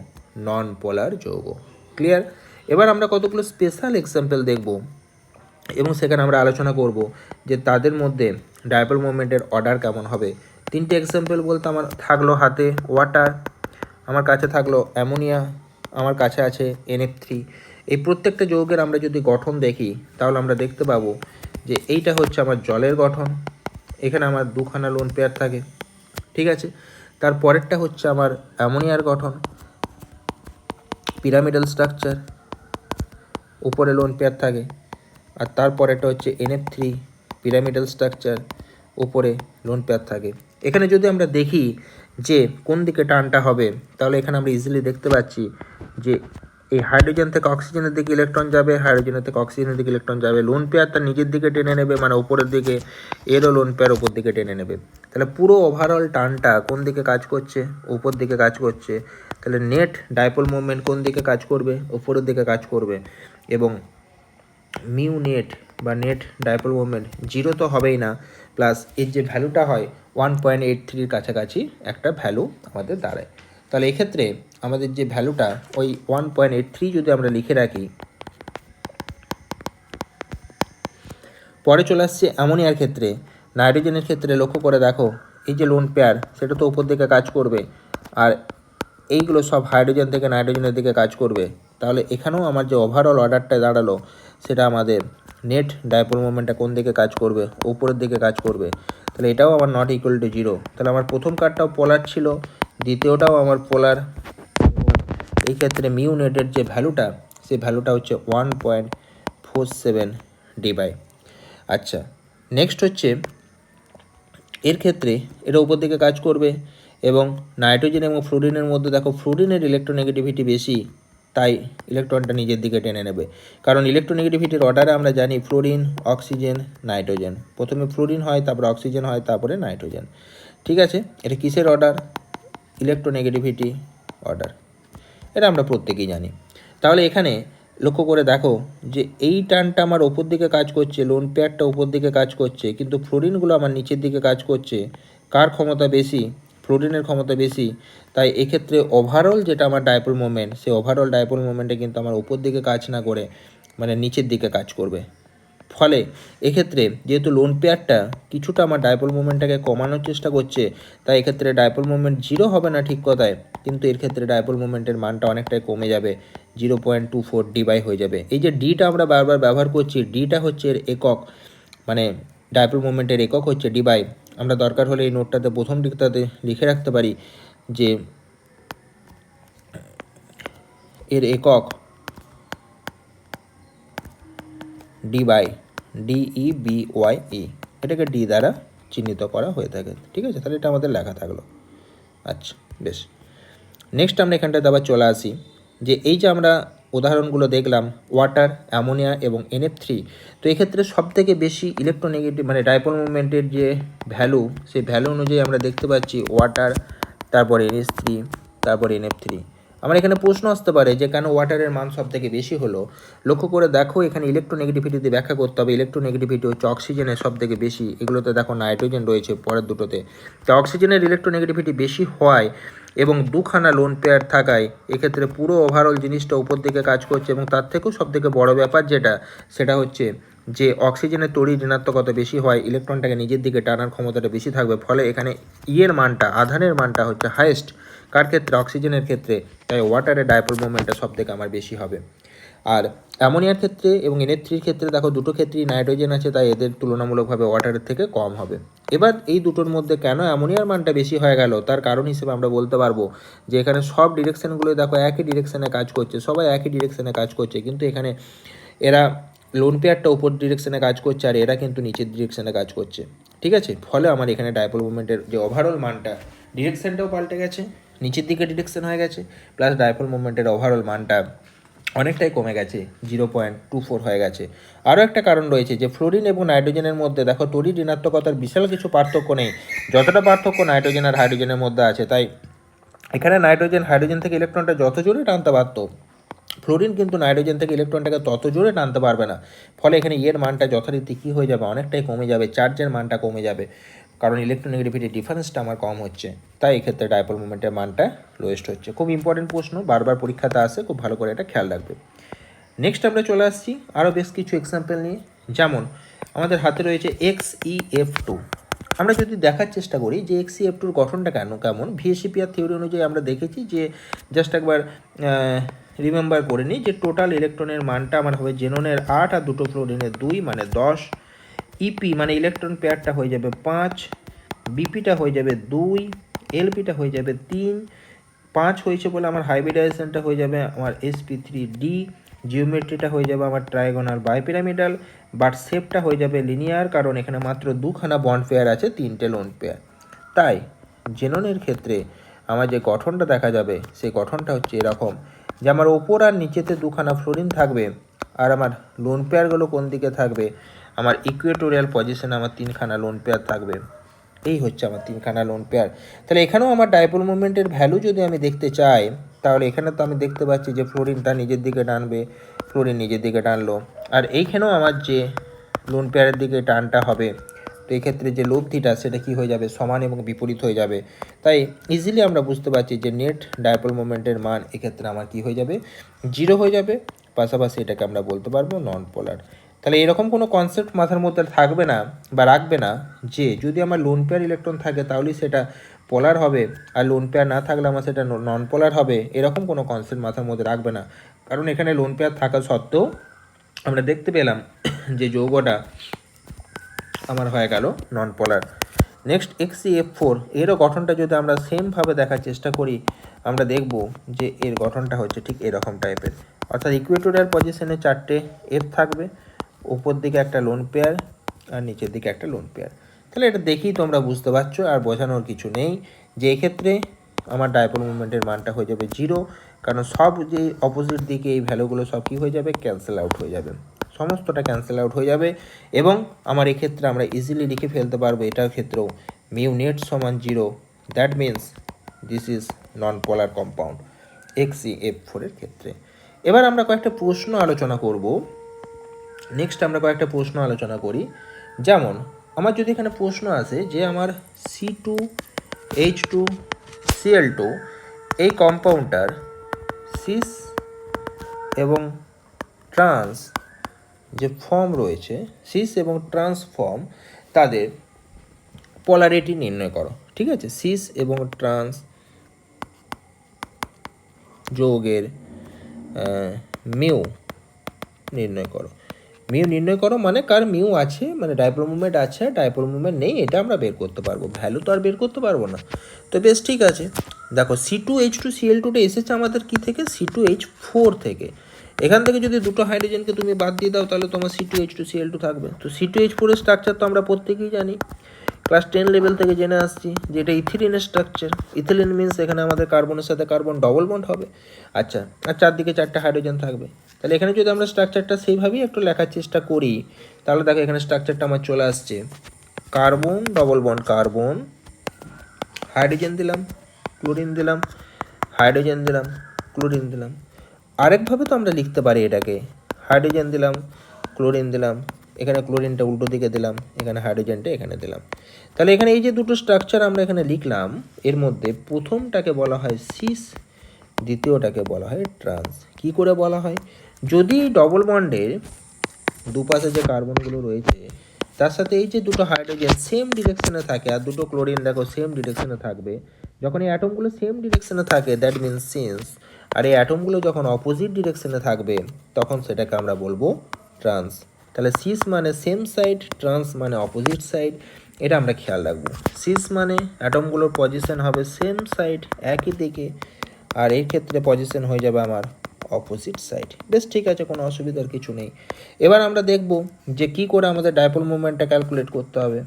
নন পোলার যৌগ। ক্লিয়ার? এবার আমরা কতগুলো স্পেশাল এক্সাম্পল দেখব এবং সেখানে আমরা আলোচনা করব যে তাদের মধ্যে ডাইপোল মোমেন্টের অর্ডার কেমন হবে। 3টে এক্সাম্পল বলতে আমার থাকলো হাতে ওয়াটার, আমার কাছে থাকলো অ্যামোনিয়া, আমার কাছে আছে NF3। এই প্রত্যেকটা যৌগের আমরা যদি গঠন দেখি তাহলে আমরা দেখতে পাবো যে এইটা হচ্ছে আমার জলের গঠন, এখানে আমার 2খানা লোন পেয়ার থাকে, ঠিক আছে। তারপরেরটা হচ্ছে আমার অ্যামোনিয়ার গঠন, পিরামিডাল স্ট্রাকচার, উপরে লোন পেয়ার থাকে, আর তারপরেরটা হচ্ছে NF3 পিরামিডাল স্ট্রাকচার, উপরে লোন পেয়ার থাকে। এখানে যদি আমরা দেখি যে কোন দিকে টানটা হবে, তাহলে এখানে আমরা ইজিলি দেখতে পাচ্ছি যে এই হাইড্রোজেন থেকে অক্সিজেনের দিকে ইলেকট্রন যাবে, হাইড্রোজেনের থেকে অক্সিজেনের দিকে ইলেকট্রন যাবে, লোন পেয়ার তার নিজের দিকে টেনে নেবে, মানে উপরের দিকে, এরও লোন পেয়ার উপর দিকে টেনে নেবে। তাহলে পুরো ওভারঅল টানটা কোন দিকে কাজ করছে? উপর দিকে কাজ করছে। তাহলে নেট ডাইপোল মুভমেন্ট কোন দিকে কাজ করবে? উপরের দিকে কাজ করবে। এবং মিউ নেট বা নেট ডাইপোল মুভমেন্ট 0 তো হবেই না, প্লাস এর যে ভ্যালুটা হয় 1.83-র কাছাকাছি একটা ভ্যালু আমাদের দাঁড়ায়। তাহলে এক্ষেত্রে আমাদের যে ভ্যালুটা ওই 1.83 যদি আমরা লিখে রাখি, পরে চলে আসছে অ্যামোনিয়ার ক্ষেত্রে। নাইট্রোজেনের ক্ষেত্রে লক্ষ্য করে দেখো এই যে লোন পেয়ার সেটা তো উপর দিকে কাজ করবে, আর এইগুলো সব হাইড্রোজেন থেকে নাইট্রোজেনের দিকে কাজ করবে। তাহলে এখানেও আমার যে ওভারঅল অর্ডারটা দাঁড়ালো সেটা আমাদের নেট ডাইপোল মোমেন্টটা কোন দিকে কাজ করবে? উপরের দিকে কাজ করবে। তাহলে এটাও আমার নট ইকুয়াল টু 0। তাহলে আমার প্রথম কার্ডটাও পোলার ছিল, দ্বিতীয়টাও আমার পোলার। এই ক্ষেত্রে মিউ নেটের যে ভ্যালুটা, সেই ভ্যালুটা হচ্ছে 1.47 ডিবাই। আচ্ছা, নেক্সট হচ্ছে এর ক্ষেত্রে এটা উপর দিকে কাজ করবে, এবং নাইট্রোজেন এবং ফ্লোরিনের মধ্যে দেখো ফ্লোরিনের ইলেকট্রোনেগেটিভিটি বেশি, তাই ইলেকট্রনটা নিজের দিকে টেনে নেবে। কারণ ইলেকট্রোনেগেটিভিটির অর্ডারে আমরা জানি ফ্লোরিন, অক্সিজেন, নাইট্রোজেন। প্রথমে ফ্লোরিন হয়, তারপরে অক্সিজেন হয়, তারপরে নাইট্রোজেন। ঠিক আছে, এটা কিসের অর্ডার? Electronegativity order. এটা আমরা প্রত্যেকেই জানি। তাহলে এখানে লক্ষ্য করে দেখো যে এই টার্নটা আমার ওপর দিকে কাজ করছে, লোন পেয়ারটা উপর দিকে কাজ করছে, কিন্তু ফ্লোরিনগুলো আমার নিচের দিকে কাজ করছে। কার ক্ষমতা বেশি? ফ্লোরিনের ক্ষমতা বেশি। তাই এক্ষেত্রে ওভারঅল যেটা আমার ডাইপোল মোমেন্ট, সেই ওভারঅল ডাইপোল মোমেন্টে কিন্তু আমার উপর দিকে কাজ না করে মানে নিচের দিকে কাজ করবে। ফলে এক্ষেত্রে যেহেতু লোন পেয়ারটা কিছুটা আমার ডাইপোল মোমেন্টটাকে কমানোর চেষ্টা করছে, তাই এক্ষেত্রে ডাইপোল মোমেন্ট 0 হবে না ঠিক কথায়, কিন্তু এর ক্ষেত্রে ডাইপোল মোমেন্টের মানটা অনেকটাই কমে যাবে, 0.24 ডিবাই হয়ে যাবে। এই যে ডিটা আমরা বারবার ব্যবহার করছি, ডিটা হচ্ছে এর একক, মানে ডাইপোল মোমেন্টের একক হচ্ছে ডিবাই। আমরা দরকার হলে এই নোটটাতে প্রথম দিকটাতে লিখে রাখতে পারি যে এর একক ডিবাই, DEBYE, এটাকে ডি দ্বারা চিহ্নিত করা হয়ে থাকে। ঠিক আছে, তাহলে এটা আমাদের লেখা থাকলো। আচ্ছা, বেশ। নেক্সট আমরা এখানটাতে আবার চলে আসি যে এই যে আমরা উদাহরণগুলো দেখলাম ওয়াটার, অ্যামোনিয়া এবং NF3, তো এক্ষেত্রে সবথেকে বেশি ইলেকট্রোনেগেটিভ মানে ডাইপোল মুভমেন্টের যে ভ্যালু, সেই ভ্যালু অনুযায়ী আমরা দেখতে পাচ্ছি ওয়াটার তারপর NH3, তারপর NF3। আমার এখানে প্রশ্ন আসতে পারে যে কেন ওয়াটারের মান সব থেকে বেশি হলো। লক্ষ্য করে দেখো, এখানে ইলেকট্রোনেগেটিভিটিতে ব্যাখ্যা করতে হবে। ইলেকট্রোনেগেটিভিটি হচ্ছে অক্সিজেনের সব থেকে বেশি, এগুলোতে দেখো নাইট্রোজেন রয়েছে পরের দুটোতে। তো অক্সিজেনের ইলেকট্রোনেগেটিভিটি বেশি হওয়ায় এবং দুখানা লোন পেয়ার থাকায় এক্ষেত্রে পুরো ওভারঅল জিনিসটা উপর দিকে কাজ করছে। এবং তার থেকেও সব থেকে বড় ব্যাপার যেটা, সেটা হচ্ছে যে অক্সিজেনের তড়িৎ ঋণাত্মকতা বেশি হয়, ইলেকট্রনটাকে নিজের দিকে টানার ক্ষমতাটা বেশি থাকবে। ফলে এখানে এর মানটা, আধানের মানটা হচ্ছে হাইয়েস্ট কার ক্ষেত্রে, অক্সিজেনের ক্ষেত্রে। তাই ওয়াটারের ডাইপোল মোমেন্টটা সব থেকে আমার বেশি হবে। আর অ্যামোনিয়ার ক্ষেত্রে এবং NH3 ক্ষেত্রে দেখো দুটো ক্ষেত্রেই নাইট্রোজেন আছে, তাই এদের তুলনামূলকভাবে ওয়াটারের থেকে কম হবে। এবার এই দুটোর মধ্যে কেন অ্যামোনিয়ার মানটা বেশি হয়ে গেল, তার কারণ হিসেবে আমরা বলতে পারবো যে এখানে সব ডিরেকশানগুলো দেখো একই ডিরেকশানে কাজ করছে, সবাই একই ডিরেকশানে কাজ করছে, কিন্তু এখানে এরা লোন পেয়ারটা উপর ডিরেকশানে কাজ করছে আর এরা কিন্তু নিচের ডিরেকশানে কাজ করছে। ঠিক আছে, ফলে আমার এখানে ডাইপোল মোমেন্টের যে ওভারঅল মানটা, ডিরেকশানটাও পাল্টে গেছে, নিচের দিকে ডিরেকশন হয়ে গেছে, প্লাস ডাইপোল মোমেন্টের ওভারঅল মানটা অনেকটাই কমে গেছে, 0.24 হয়ে গেছে। আরও একটা কারণ রয়েছে যে ফ্লোরিন এবং নাইট্রোজেনের মধ্যে দেখো তড়িৎ ঋণাত্মকতার বিশাল কিছু পার্থক্য নেই, যতটা পার্থক্য নাইট্রোজেন আর হাইড্রোজেনের মধ্যে আছে। তাই এখানে নাইট্রোজেন হাইড্রোজেন থেকে ইলেকট্রনটা যত জোরে টানতে পারত, ফ্লোরিন কিন্তু নাইট্রোজেন থেকে ইলেকট্রনটাকে তত জোরে টানতে পারবে না। ফলে এখানে এর মানটা যথারীতি কী হয়ে যাবে, অনেকটাই কমে যাবে, চার্জের মানটা কমে যাবে, কারণ ইলেকট্রোনেগেটিভিটি ডিফারেন্সটা আমার কম হচ্ছে। তাই এক্ষেত্রে ডাইপোল মোমেন্টের মানটা লোয়েস্ট হচ্ছে। খুব ইম্পর্টেন্ট প্রশ্ন, বারবার পরীক্ষাতে আসে, খুব ভালো করে এটা খেয়াল রাখবে। নেক্সট আমরা চলে আসছি আরও বেশ কিছু এক্সাম্পল নিয়ে। যেমন আমাদের হাতে রয়েছে XeF2। আমরা যদি দেখার চেষ্টা করি যে XeF2-র গঠনটা কেমন, VSEPR থিওরি অনুযায়ী আমরা দেখেছি যে জাস্ট একবার রিমেম্বার করে নিই যে টোটাল ইলেকট্রনের মানটা আমার হবে জেননের 8 আর দুটো ফ্লোরিনের 2 মানে 10। EP মানে ইলেকট্রন পেয়ারটা হয়ে যাবে 5, বিপিটা হয়ে যাবে 2, এলপিটা হয়ে যাবে 3। 5 হয়েছে বলে আমার হাইব্রিডাইজেশনটা হয়ে যাবে আমার sp3d, জিওমেট্রিটা হয়ে যাবে আমার ট্রাইগোনাল বাইপিরামিডাল, বাট শেপটা হয়ে যাবে লিনিয়ার, কারণ এখানে মাত্র দুখানা বন্ড পেয়ার আছে, 3টে লোন পেয়ার। তাই জেননের ক্ষেত্রে আমার যে গঠনটা দেখা যাবে সেই গঠনটা হচ্ছে এরকম, যে আমার ওপর আর নিচেতে দুখানা ফ্লোরিন থাকবে, আর আমার লোন পেয়ারগুলো কোন দিকে থাকবে, আমার ইকুয়েটোরিয়াল পজিশনে আমার 3খানা লোন পেয়ার থাকবে। এই হচ্ছে আমার 3খানা লোন পেয়ার। তাহলে এখানেও আমার ডাইপোল মোমেন্টের ভ্যালু যদি আমি দেখতে চাই, তাহলে এখানে তো আমি দেখতে পাচ্ছি যে ফ্লোরিনটা নিজের দিকে টানবে, ফ্লোরিন নিজের দিকে টানলো, আর এইখানেও আমার যে লোন পেয়ারের দিকে টানটা হবে, তো এই ক্ষেত্রে যে লব্ধিটা সেটা কি হয়ে যাবে, সমান এবং বিপরীত হয়ে যাবে। তাই ইজিলি আমরা বুঝতে পারছি যে নেট ডাইপোল মোমেন্টের মান এক্ষেত্রে আমার কি হয়ে যাবে, 0 হয়ে যাবে। পাশাপাশি এটাকে আমরা বলতে পারবো নন পোলার। তাহলে এরকম কোনো কনসেপ্ট মাথার মধ্যে থাকবে না বা রাখবে না যে যদি আমার লোন পেয়ার ইলেকট্রন থাকে তাহলেই সেটা পোলার হবে, আর লোন পেয়ার না থাকলে আমার সেটা নন পোলার হবে, এরকম কোনো কনসেপ্ট মাথার মধ্যে রাখবে না। কারণ এখানে লোন পেয়ার থাকা সত্ত্বেও আমরা দেখতে পেলাম যে যৌগটা আমার হয়ে গেল নন পোলার। নেক্সট XeF4, এরও গঠনটা যদি আমরা সেমভাবে দেখার চেষ্টা করি, আমরা দেখব যে এর গঠনটা হচ্ছে ঠিক এরকম টাইপের, অর্থাৎ ইকুয়েটোরিয়াল পজিশনে 4টে F থাকবে, উপর দিকে একটা লোন পেয়ার আর নিচের দিকে একটা লোন পেয়ার। তাহলে এটা দেখেই তোমরা বুঝতে পারছো, আর বোঝানোর কিছু নেই যে এক্ষেত্রে আমার ডাইপোল মুভমেন্টের মানটা হয়ে যাবে 0, কারণ সব যে অপোজিট দিকে এই ভ্যালুগুলো সব কী হয়ে যাবে, ক্যান্সেল আউট হয়ে যাবে, সমস্তটা ক্যান্সেল আউট হয়ে যাবে। এবং আমার এক্ষেত্রে আমরা ইজিলি লিখে ফেলতে পারবো এটার ক্ষেত্রেও মিউ নেট সমান 0, that means this is non polar compound XeF4 এর ক্ষেত্রে। এবার আমরা কয়েকটা প্রশ্ন আলোচনা করব। নেক্সট আমরা কয়েকটা প্রশ্ন আলোচনা করি। যেমন আমার যদি এখানে প্রশ্ন আসে যে আমার C2H2Cl2 এই কম্পাউন্ডটার সিস এবং ট্রান্স যে ফর্ম রয়েছে, সিস এবং ট্রান্স ফর্ম, তাদের পোলারিটি নির্ণয় করো। ঠিক আছে, সিস এবং ট্রান্স যৌগের মিউ নির্ণয় করো। মিউ নির্ণয় করো মানে কার মিউ আছে, মানে ডাইপোল মুভমেন্ট আছে, ডাইপোল মুভমেন্ট নেই, এটা আমরা বের করতে পারবো, ভ্যালু তো আর বের করতে পারবো না। তো বেশ ঠিক আছে, দেখো C2H2Cl2টা এসেছে আমাদের কি থেকে, C2H4 থেকে। এখান থেকে যদি দুটো হাইড্রোজেনকে তুমি বাদ দিয়ে দাও তাহলে তোমার C2H2Cl2 থাকবে। তো C2H4 এর স্ট্রাকচার তো আমরা প্রত্যেকেই জানি, ক্লাস 10 লেভেল থেকে জেনে আসছি যে এটা ইথিলিনের স্ট্রাকচার। ইথিলিন মিনস এখানে আমাদের কার্বনের সাথে কার্বন ডবল বন্ড হবে। আচ্ছা, আর চারদিকে 4টে হাইড্রোজেন থাকবে। তাহলে এখানে যদি আমরা স্ট্রাকচারটা সেইভাবেই একটু লেখার চেষ্টা করি, তাহলে দেখো এখানে স্ট্রাকচারটা আমার চলে আসছে, carbon double bond carbon, hydrogen দিলাম, ক্লোরিন দিলাম, হাইড্রোজেন দিলাম, ক্লোরিন দিলাম। আরেকভাবে তো আমরা লিখতে পারি এটাকে, হাইড্রোজেন দিলাম, ক্লোরিন দিলাম, এখানে ক্লোরিনটা উল্টো দিকে দিলাম, এখানে হাইড্রোজেনটা এখানে দিলাম। তাহলে এখানে এই যে দুটো স্ট্রাকচার আমরা এখানে লিখলাম, এর মধ্যে প্রথমটাকে বলা হয় সিস, দ্বিতীয়টাকে বলা হয় ট্রান্স। কি করে বলা হয়? যদি ডবল বন্ডের দুপাশে যে কার্বনগুলো রয়েছে তার সাথে এই যে দুটো হাইড্রোজেন সেম ডিরেকশনে থাকে আর দুটো ক্লোরিন দেখো সেম ডিরেকশনে থাকবে, যখন এই অ্যাটমগুলো সেম ডিরেকশনে থাকে দ্যাট মিনস সিন্স, আর এই অ্যাটমগুলো যখন অপোজিট ডিরেকশনে থাকবে তখন সেটাকে আমরা বলবো ট্রান্স। তাহলে সিস মানে সেম সাইড, ট্রান্স মানে অপোজিট সাইড, এটা আমরা খেয়াল রাখবো। সিস মানে অ্যাটমগুলোর পজিশন হবে সেম সাইড, একই দিকে, আর এই ক্ষেত্রে পজিশন হয়ে যাবে আমার অপোজিট সাইড। বেশ ঠিক আছে, কোনো অসুবিধার কিছু নেই। এবার আমরা দেখব যে কি করে আমাদের ডাইপোল মুভমেন্টটা ক্যালকুলেট করতে হবে।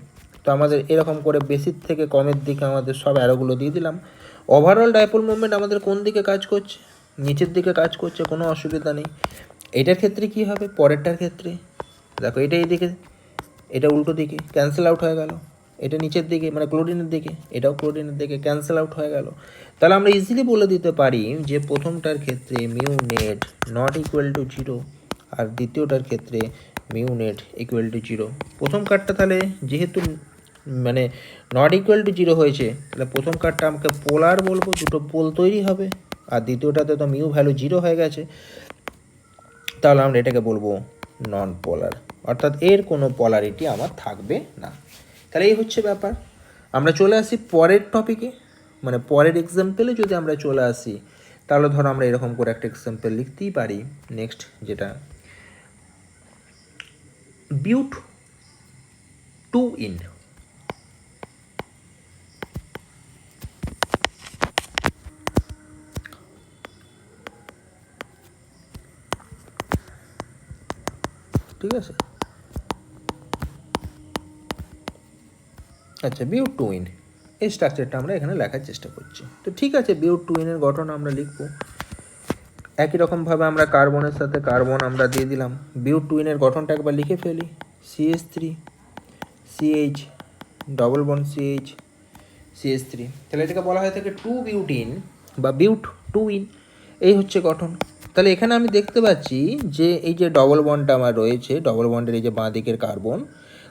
তো আমাদের এরকম করে বেশির থেকে কমের দিকে আমাদের সব অ্যারোগুলো দিয়ে দিলাম। ওভারঅল ডাইপোল মুভমেন্ট আমাদের কোন দিকে কাজ করছে? নিচের দিকে কাজ করছে, কোনো অসুবিধা নেই। এটার ক্ষেত্রে কি হবে? পরেরটার ক্ষেত্রে দেখো এটা এইদিকে, এটা উল্টো দিকে, ক্যান্সেল আউট হয়ে গেল। এটা নিচের দিকে মানে ক্লোরিনের দিকে, এটাও ক্লোরিনের দিকে, ক্যান্সেল আউট হয়ে গেল। তাহলে আমরা ইজিলি বলে দিতে পারি যে প্রথমটার ক্ষেত্রে mu net not equal to 0 আর দ্বিতীয়টার ক্ষেত্রে মিউ নেট ইকুয়াল টু 0। প্রথম কার্ডটা তাহলে যেহেতু মানে নট ইকুয়াল টু 0 হয়েছে, তাহলে প্রথম কার্ডটা আমাকে পোলার বলবো, দুটো পোল তৈরি হবে। আর দ্বিতীয়টাতে তো মিউ ভ্যালু 0 হয়ে গেছে, তাহলে আমরা এটাকে বলবো নন পোলার, অর্থাৎ এর কোনো পোলারিটি আমার থাকবে না। তাহলে এই হচ্ছে ব্যাপার। আমরা চলে আসি পরের টপিকে, মানে পরের এক্সাম্পলে যদি আমরা চলে আসি, তাহলে ধরো আমরা এরকম করে একটা এক্সাম্পল লিখতেই পারি। নেক্সট যেটা বিউট 2 ইন, ঠিক আছে। আচ্ছা, বিউট 2 ইন, এই স্ট্রাকচারটা আমরা এখানে লেখার চেষ্টা করছি। তো ঠিক আছে, বিউট 2 ইনের গঠন আমরা লিখব একই রকমভাবে। আমরা কার্বনের সাথে কার্বন আমরা দিয়ে দিলাম। বিউট 2 ইনের গঠনটা একবার লিখে ফেলি, CH3 CH double bond CH CH3। তাহলে এটাকে বলা হয় থাকে 2 বিউটিন বা বিউট 2 ইন, এই হচ্ছে গঠন। তাহলে এখানে আমি দেখতে পাচ্ছি যে এই যে ডবল বন্ডটা আমার রয়েছে, ডবল বন্ডের এই যে বাঁ দিকের কার্বন,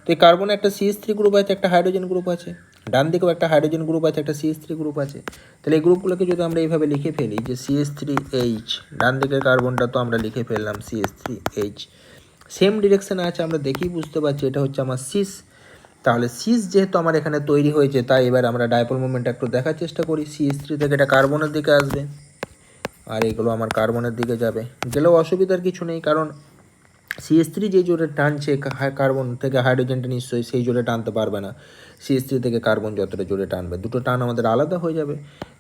তো এই কার্বনে একটা CH3 গ্রুপ আছে, একটা হাইড্রোজেন গ্রুপ আছে, ডান দিকেও একটা হাইড্রোজেন গ্রুপ আছে, একটা CH3 গ্রুপ আছে। তাহলে এই গ্রুপগুলোকে যদি আমরা এইভাবে লিখে ফেলি যে CH3H, ডান দিকের কার্বনটা তো আমরা লিখে ফেললাম CH3H, সেম ডিরেকশানে আছে, আমরা দেখেই বুঝতে পারছি এটা হচ্ছে আমার সিস। তাহলে সিস যেহেতু আমার এখানে তৈরি হয়েছে, তাই এবার আমরা ডাইপোল মুভমেন্টটা একটু দেখার চেষ্টা করি। CH3 থেকে এটা কার্বনের দিকে আসবে, আর এগুলো আমার কার্বনের দিকে যাবে, গেলেও অসুবিধার কিছু নেই, কারণ CH3 যে জোরে টানছে কার্বন থেকে হাইড্রোজেনটা নিশ্চয়ই সেই জোরে টানতে পারবে না, CH3 থেকে কার্বন যতটা জোরে টানবে, দুটো টান আমাদের আলাদা হয়ে যাবে।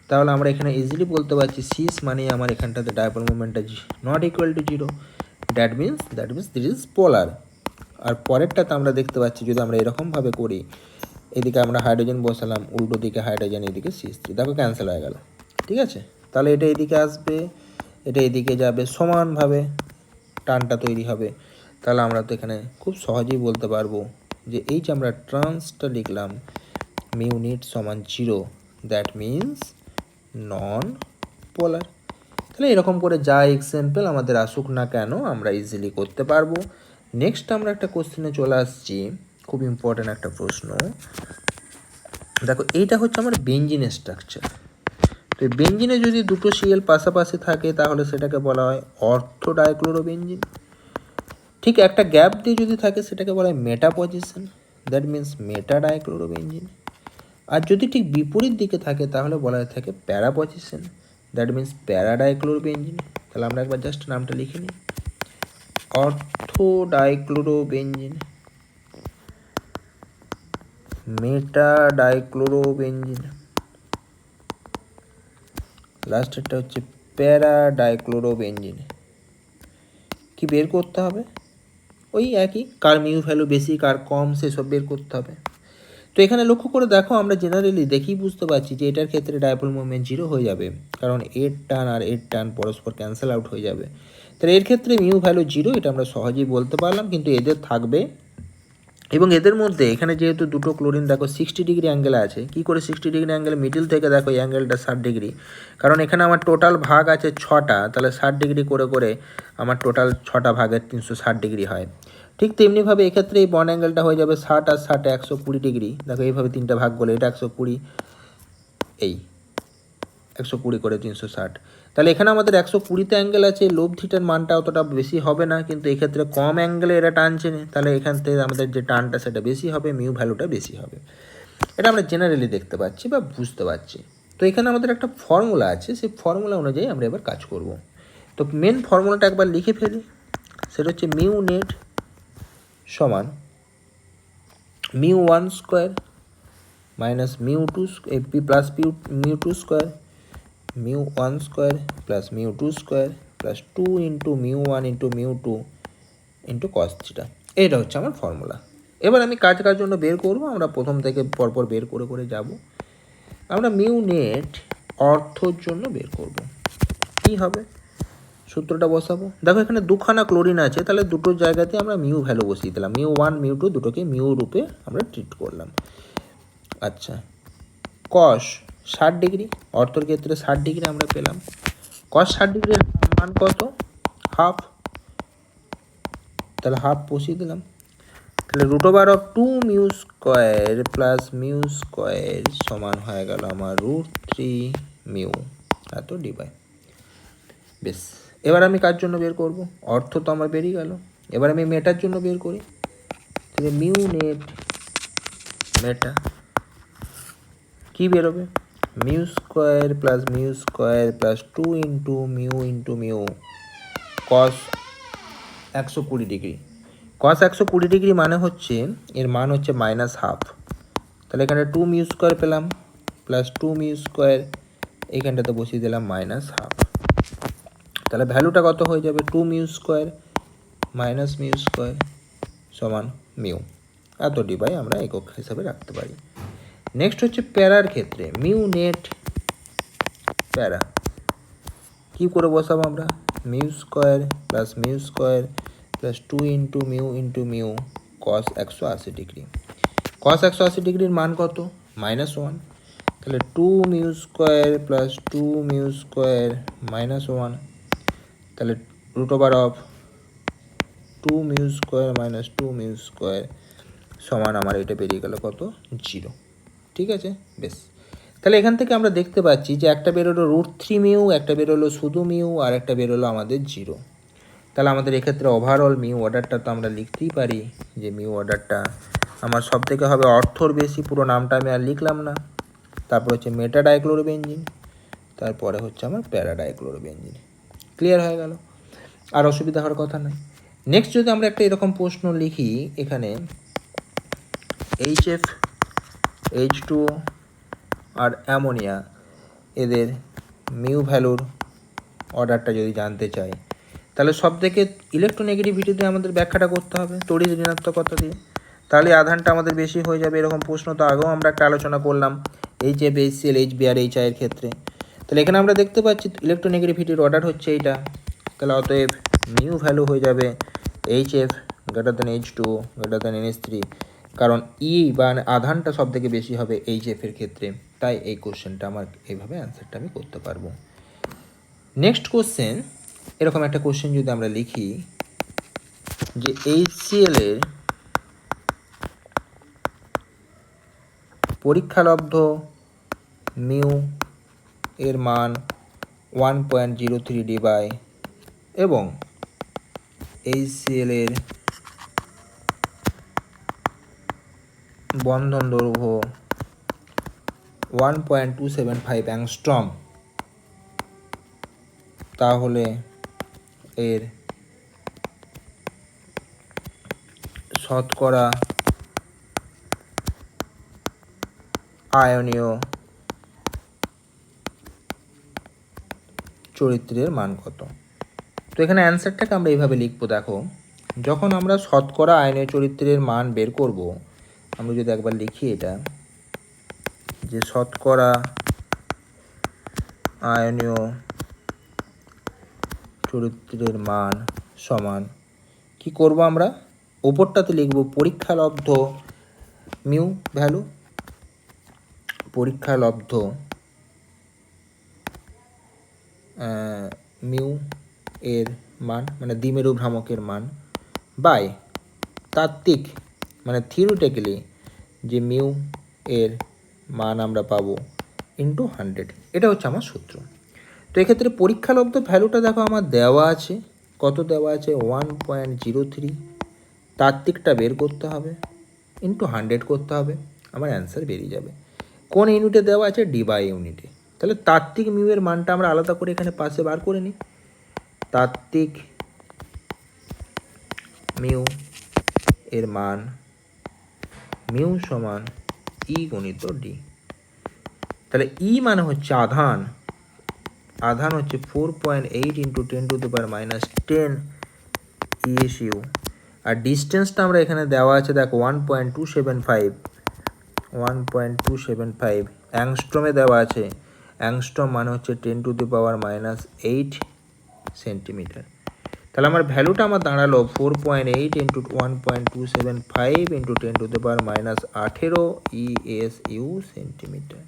তাহলে আমরা এখানে ইজিলি বলতে পারছি সিস মানে আমার এখানটাতে ডাইপোল মুভমেন্টটা not equal to 0, that means this is polar. আর পরেরটাতে আমরা দেখতে পাচ্ছি যদি আমরা এরকমভাবে করি, এদিকে আমরা হাইড্রোজেন বসালাম, উল্টো দিকে হাইড্রোজেন, এদিকে CH3, দেখো ক্যান্সেল হয়ে গেল, ঠিক আছে। তাহলে এটা এদিকে আসবে, এটা এদিকে যাবে, সমানভাবে টানটা তৈরি হবে। তাহলে আমরা তো এখানে খুব সহজেই বলতে পারবো যে এই যে আমরা ট্রান্সটা লিখলাম মিউ নিট সমান 0, দ্যাট মিনস নন পোলার। তাহলে এরকম করে যা এক্সাম্পল আমাদের আসুক না কেন আমরা ইজিলি করতে পারবো। নেক্সট আমরা একটা কোশ্চেনে চলে আসছি, খুব ইম্পর্ট্যান্ট একটা প্রশ্ন। দেখো এইটা হচ্ছে আমার বেঞ্জিনের স্ট্রাকচার। তো এই বেঞ্জিনে যদি দুটো সিএল পাশাপাশি থাকে তাহলে সেটাকে বলা হয় অর্থো ডাইক্লোরোবেঞ্জিন। ঠিক একটা গ্যাপ দিয়ে যদি থাকে সেটাকে বলা হয় মেটা পজিশন, দ্যাট মিনস মেটা ডাইক্লোরোবেঞ্জিন। আর যদি ঠিক বিপরীত দিকে থাকে তাহলে বলা হয়ে থাকে প্যারা পজিশন, দ্যাট মিনস প্যারা ডাইক্লোরোবেঞ্জিন। তাহলে আমরা একবার জাস্ট নামটা লিখে নিই, অর্থো ডাইক্লোরোবেঞ্জিন, মেটা ডাইক্লোরোবেঞ্জিন, লাস্টেরটা হচ্ছে প্যারা ডাইক্লোরোবেঞ্জিন। কি বের করতে হবে? ওই একই, কার মিউ ভ্যালু বেশি কার কম সেসব বের করতে হবে। তো এখানে লক্ষ্য করে দেখো আমরা জেনারেলি দেখেই বুঝতে পারছি যে এটার ক্ষেত্রে ডাইপোল মুভমেন্ট 0 হয়ে যাবে, কারণ এর টান আর এর টান পরস্পর ক্যান্সেল আউট হয়ে যাবে। তাহলে এর ক্ষেত্রে মিউ ভ্যালু 0, এটা আমরা সহজেই বলতে পারলাম, কিন্তু এদের থাকবে এবং এদের মধ্যে এখানে যেহেতু দুটো ক্লোরিন দেখো 60 ডিগ্রি অ্যাঙ্গেলে আছে, কি করে 60 ডিগ্রি অ্যাঙ্গেলে মিডিল থেকে দেখো এই অ্যাঙ্গেলটা 60 ডিগ্রি, কারণ এখানে আমার টোটাল ভাগ আছে 6টা, তাহলে 60 ডিগ্রি করে করে আমার টোটাল 6টা ভাগের 360 ডিগ্রি হয়। ঠিক তেমনিভাবে এক্ষেত্রে এই বন অ্যাঙ্গেলটা হয়ে যাবে 60 আর 60 120 ডিগ্রি। দেখো এইভাবে 3টা ভাগ করলে এটা 120, এই 120 করে 360, তাহলে এখানে আমাদের 120তে অ্যাঙ্গেল আছে, লোভ থিটার মানটা অতটা বেশি হবে না, কিন্তু এক্ষেত্রে কম অ্যাঙ্গেলে এরা টানছে, তাহলে এখান থেকে আমাদের যে টানটা সেটা বেশি হবে, মিউ ভ্যালুটা বেশি হবে। এটা আমরা জেনারেলি দেখতে পাচ্ছি বা বুঝতে পারছি। তো এখানে আমাদের একটা ফর্মুলা আছে, সেই ফর্মুলা অনুযায়ী আমরা এবার কাজ করব। তো মেন ফর্মুলাটা একবার লিখে ফেলি, সেটা হচ্ছে মিউ নেট সমান mu 1 square minus mu 2 plus mu 2 square, mu 1 square plus mu 2 square plus 2 into mu 1 into mu 2 into cos theta. এটা হচ্ছে আমার ফর্মুলা। এবার আমি কাজ জন্য বের করব, আমরা প্রথম থেকে পরপর বের করে করে যাব। আমরা মিউ নেট অর্থর জন্য বের করব। কি হবে, সূত্রটা বসাবো। দেখো এখানে দুখানা ক্লোরিন আছে, তাহলে দুটো জায়গাতে আমরা মিউ ভ্যালু বসিয়ে দিলাম, মিউ 1 মিউ 2 দুটোকে মিউ রূপে আমরা ট্রিট করলাম। আচ্ছা, কস 60 ডিগ্রি, অর্থর ক্ষেত্রে 60 ডিগ্রি আমরা পেলাম। কস 60 ডিগ্রির মান কত, হাফ, তাহলে হাফ বসিয়ে দিলাম। তাহলে √2 mu square plus mu square সমান হয়ে গেল আমার √3 মিউ এত ডিভাই। বেশ, এবার আমি কার জন্য বের করব, অর্থ তো আমার বেরিয়ে গেল, এবার আমি মেটার জন্য বের করি। তাহলে মিউ নেট মেটা কী বেরোবে, mu square plus 2 into mu cos 120 degree. Cos 120 degree মানে হচ্ছে, এর মান হচ্ছে মাইনাস হাফ, তাহলে এখানে 2 মিউ স্কোয়ার পেলাম প্লাস 2 মিউ স্কোয়ার, এইখানটাতে বসিয়ে দিলাম মাইনাস হাফ, তাহলে ভ্যালুটা কত হয়ে যাবে, 2 mu square minus mu square সমান মিউ এত ডিভাই আমরা একক হিসাবে রাখতে পারি। নেক্সট হচ্ছে প্যারার ক্ষেত্রে মিউ নেট প্যারা, কী করে বসাবো আমরা, mu square plus 2 into mu cos 180 degree. Cos 180 ডিগ্রির মান কত, -1, তাহলে 2 mu square plus 2 mu square -1, তাহলে √2 mu square minus 2 mu square সমান আমার এটা বেরিয়ে গেল কত, 0। ঠিক আছে, বেশ, তাহলে এখান থেকে আমরা দেখতে পাচ্ছি যে একটা বেরোলো √3 মিউ, একটা বেরোলো শুধু মিউ, আর একটা বেরোলো আমাদের 0। তাহলে আমাদের এক্ষেত্রে ওভারঅল মিউ অর্ডারটা তো আমরা লিখতেই পারি যে মিউ অর্ডারটা আমার সব থেকে হবে অর্থর বেশি, পুরো নামটা আমি আর লিখলাম না, তারপর হচ্ছে মেটা ডাইক্লোরোবেনজিন, তারপরে হচ্ছে আমার প্যারা ডাইক্লোরোবেনজিন। ক্লিয়ার হয়ে গেল, আর অসুবিধা হওয়ার কথা নয়। নেক্সট যদি আমরা একটা এরকম প্রশ্ন লিখি, এখানে HF H2O আর অ্যামোনিয়া এদের মিউ ভ্যালুর অর্ডারটা যদি জানতে চাই, তাহলে সব থেকে ইলেকট্রোনেগেটিভিটিতে আমাদের ব্যাখ্যাটা করতে হবে তড়িৎ ঋণাত্মকতা দিয়ে, তাহলে আধানটা আমাদের বেশি হয়ে যাবে। এরকম প্রশ্ন তো আগেও আমরা একটা আলোচনা করলাম HF HCl HB আর HI এর ক্ষেত্রে। তাহলে এখানে আমরা দেখতে পাচ্ছি ইলেকট্রোনেগেটিভিটির অর্ডার হচ্ছে এইটা, তাহলে অতএব মিউ ভ্যালু হয়ে যাবে HF H2O NH3, কারণ বা আধানটা সব থেকে বেশি হবে HF এর ক্ষেত্রে, তাই এই কোশ্চেনটা আমার এইভাবে অ্যান্সারটা আমি করতে পারবো। নেক্সট কোশ্চেন, এরকম একটা কোশ্চেন যদি আমরা লিখি যে HCl এর পরীক্ষালব্ধ মিউ এর মান 1.03 ডিবাই এবং HCl এর বন্ধন দৈর্ঘ্য 1.275 অ্যাংস্ট্রম, তাহলে এর শতকরা আয়নীয় চরিত্রের মান কত। তো এখানে অ্যান্সারটাকে আমরা এইভাবে লিখবো, দেখো যখন আমরা শতকরা আয়নীয় চরিত্রের মান বের করব, আমরা যদি একবার লিখি এটা যে শতকরা আয়নীয় চরিত্রের মান সমান, কি করব আমরা, ওপরটাতে লিখব পরীক্ষালব্ধ মিউ ভ্যালু, পরীক্ষালব্ধ মিউ এর মান মানে দ্বিমেরু ভ্রামকের মান বাই তাত্ত্বিক মানে থিওরিটিক্যালি যে মিউ এর মান আমরা পাবো ইন্টু 100। এটা হচ্ছে আমার সূত্র। তো এক্ষেত্রে পরীক্ষালব্ধ ভ্যালুটা দেখো আমার দেওয়া আছে, কত দেওয়া আছে 1.03, তাত্ত্বিকটা বের করতে হবে ইন্টু 100 করতে হবে, আমার অ্যান্সার বেরিয়ে যাবে। কোন ইউনিটে দেওয়া আছে? ডি বাই ইউনিটে। তাহলে তাত্ত্বিক মিউ এর মানটা আমরা আলাদা করে এখানে পাশে বার করে নিই। তাত্ত্বিক মিউ এর মান মিউ সমান ই গুণিত ডি। তাহলে ই মানে হচ্ছে আধান, আধান হচ্ছে 4.8 ইন্টু 10⁻⁻10 ইএসইউ। আর ডিস্টেন্সটা আমরা এখানে দেওয়া আছে দেখো 1.275 অ্যাংস্ট্রমে দেওয়া আছে। অ্যাংস্ট্রম মানে হচ্ছে 10⁻⁻8 সেন্টিমিটার। তাহলে আমার ভ্যালুটা আমার দাঁড়ালো 4.8 ইন্টু 1.275 ইন্টু 10⁻⁻18 ইএসইউ সেন্টিমিটার।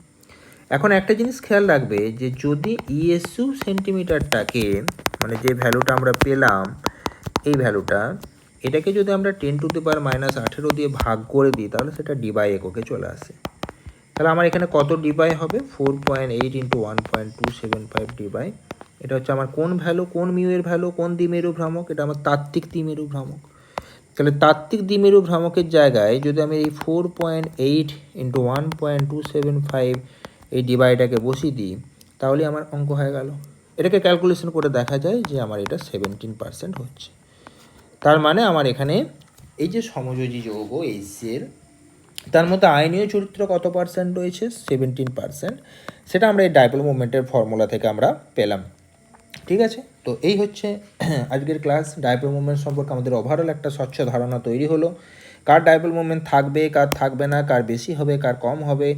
এখন একটা জিনিস খেয়াল রাখবে যে যদি ইএসইউ সেন্টিমিটারটাকে মানে যে ভ্যালুটা আমরা পেলাম এই ভ্যালুটা, এটাকে যদি আমরা 10⁻⁻18 দিয়ে ভাগ করে দিই তাহলে সেটা ডি বাই এককে চলে আসে। তাহলে আমার এখানে কত ডি বাই হবে? 4.8 ইন্টু 1.275 ডি বাই। এটা হচ্ছে আমার কোন ভ্যালু, কোন মিউ এর ভ্যালু, কোন দ্বিমেরু ভ্রামক? এটা আমার তাত্ত্বিক দ্বিমেরু ভ্রামক। তাহলে তাত্ত্বিক দ্বিমেরু ভ্রামকের জায়গায় যদি আমি এই 4.8 ইন্টু 1.275 এই ডিভাইডটাকে বসিয়ে দিই তাহলে আমার অঙ্ক হয়ে গেল। এটাকে ক্যালকুলেশন করে দেখা যায় যে আমার এটা 17% হচ্ছে। তার মানে আমার এখানে এই যে সমযোজী যৌগ এইচসিএল তার মধ্যে আয়নীয় চরিত্র কত পার্সেন্ট রয়েছে? 17%। সেটা আমরা এই ডাইপোল মুভমেন্টের ফর্মুলা থেকে আমরা পেলাম। ঠিক আছে, তো এই হচ্ছে আজকের ক্লাস। ডাইপোল মুভমেন্ট সম্পর্কে আমাদের ওভারঅল একটা স্বচ্ছ ধারণা তৈরি হলো। কার ডাইপোল মুভমেন্ট থাকবে, কার থাকবে না, কার বেশি হবে, কার কম হবে,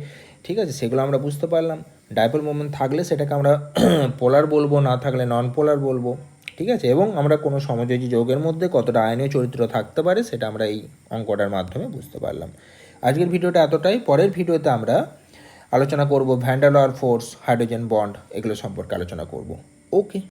ঠিক আছে, সেগুলো আমরা বুঝতে পারলাম। ডাইপোল মুভমেন্ট থাকলে সেটাকে আমরা পোলার বলবো, না থাকলে নন পোলার বলবো। ঠিক আছে, এবং আমরা কোনো সমযোজী যৌগের মধ্যে কতটা আয়নীয় চরিত্র থাকতে পারে সেটা আমরা এই অঙ্কটার মাধ্যমে বুঝতে পারলাম। আজকের ভিডিওটা এতটাই। পরের ভিডিওতে আমরা আলোচনা করব van der Waals force, hydrogen bond, এগুলো সম্পর্কে আলোচনা করব। ওকে।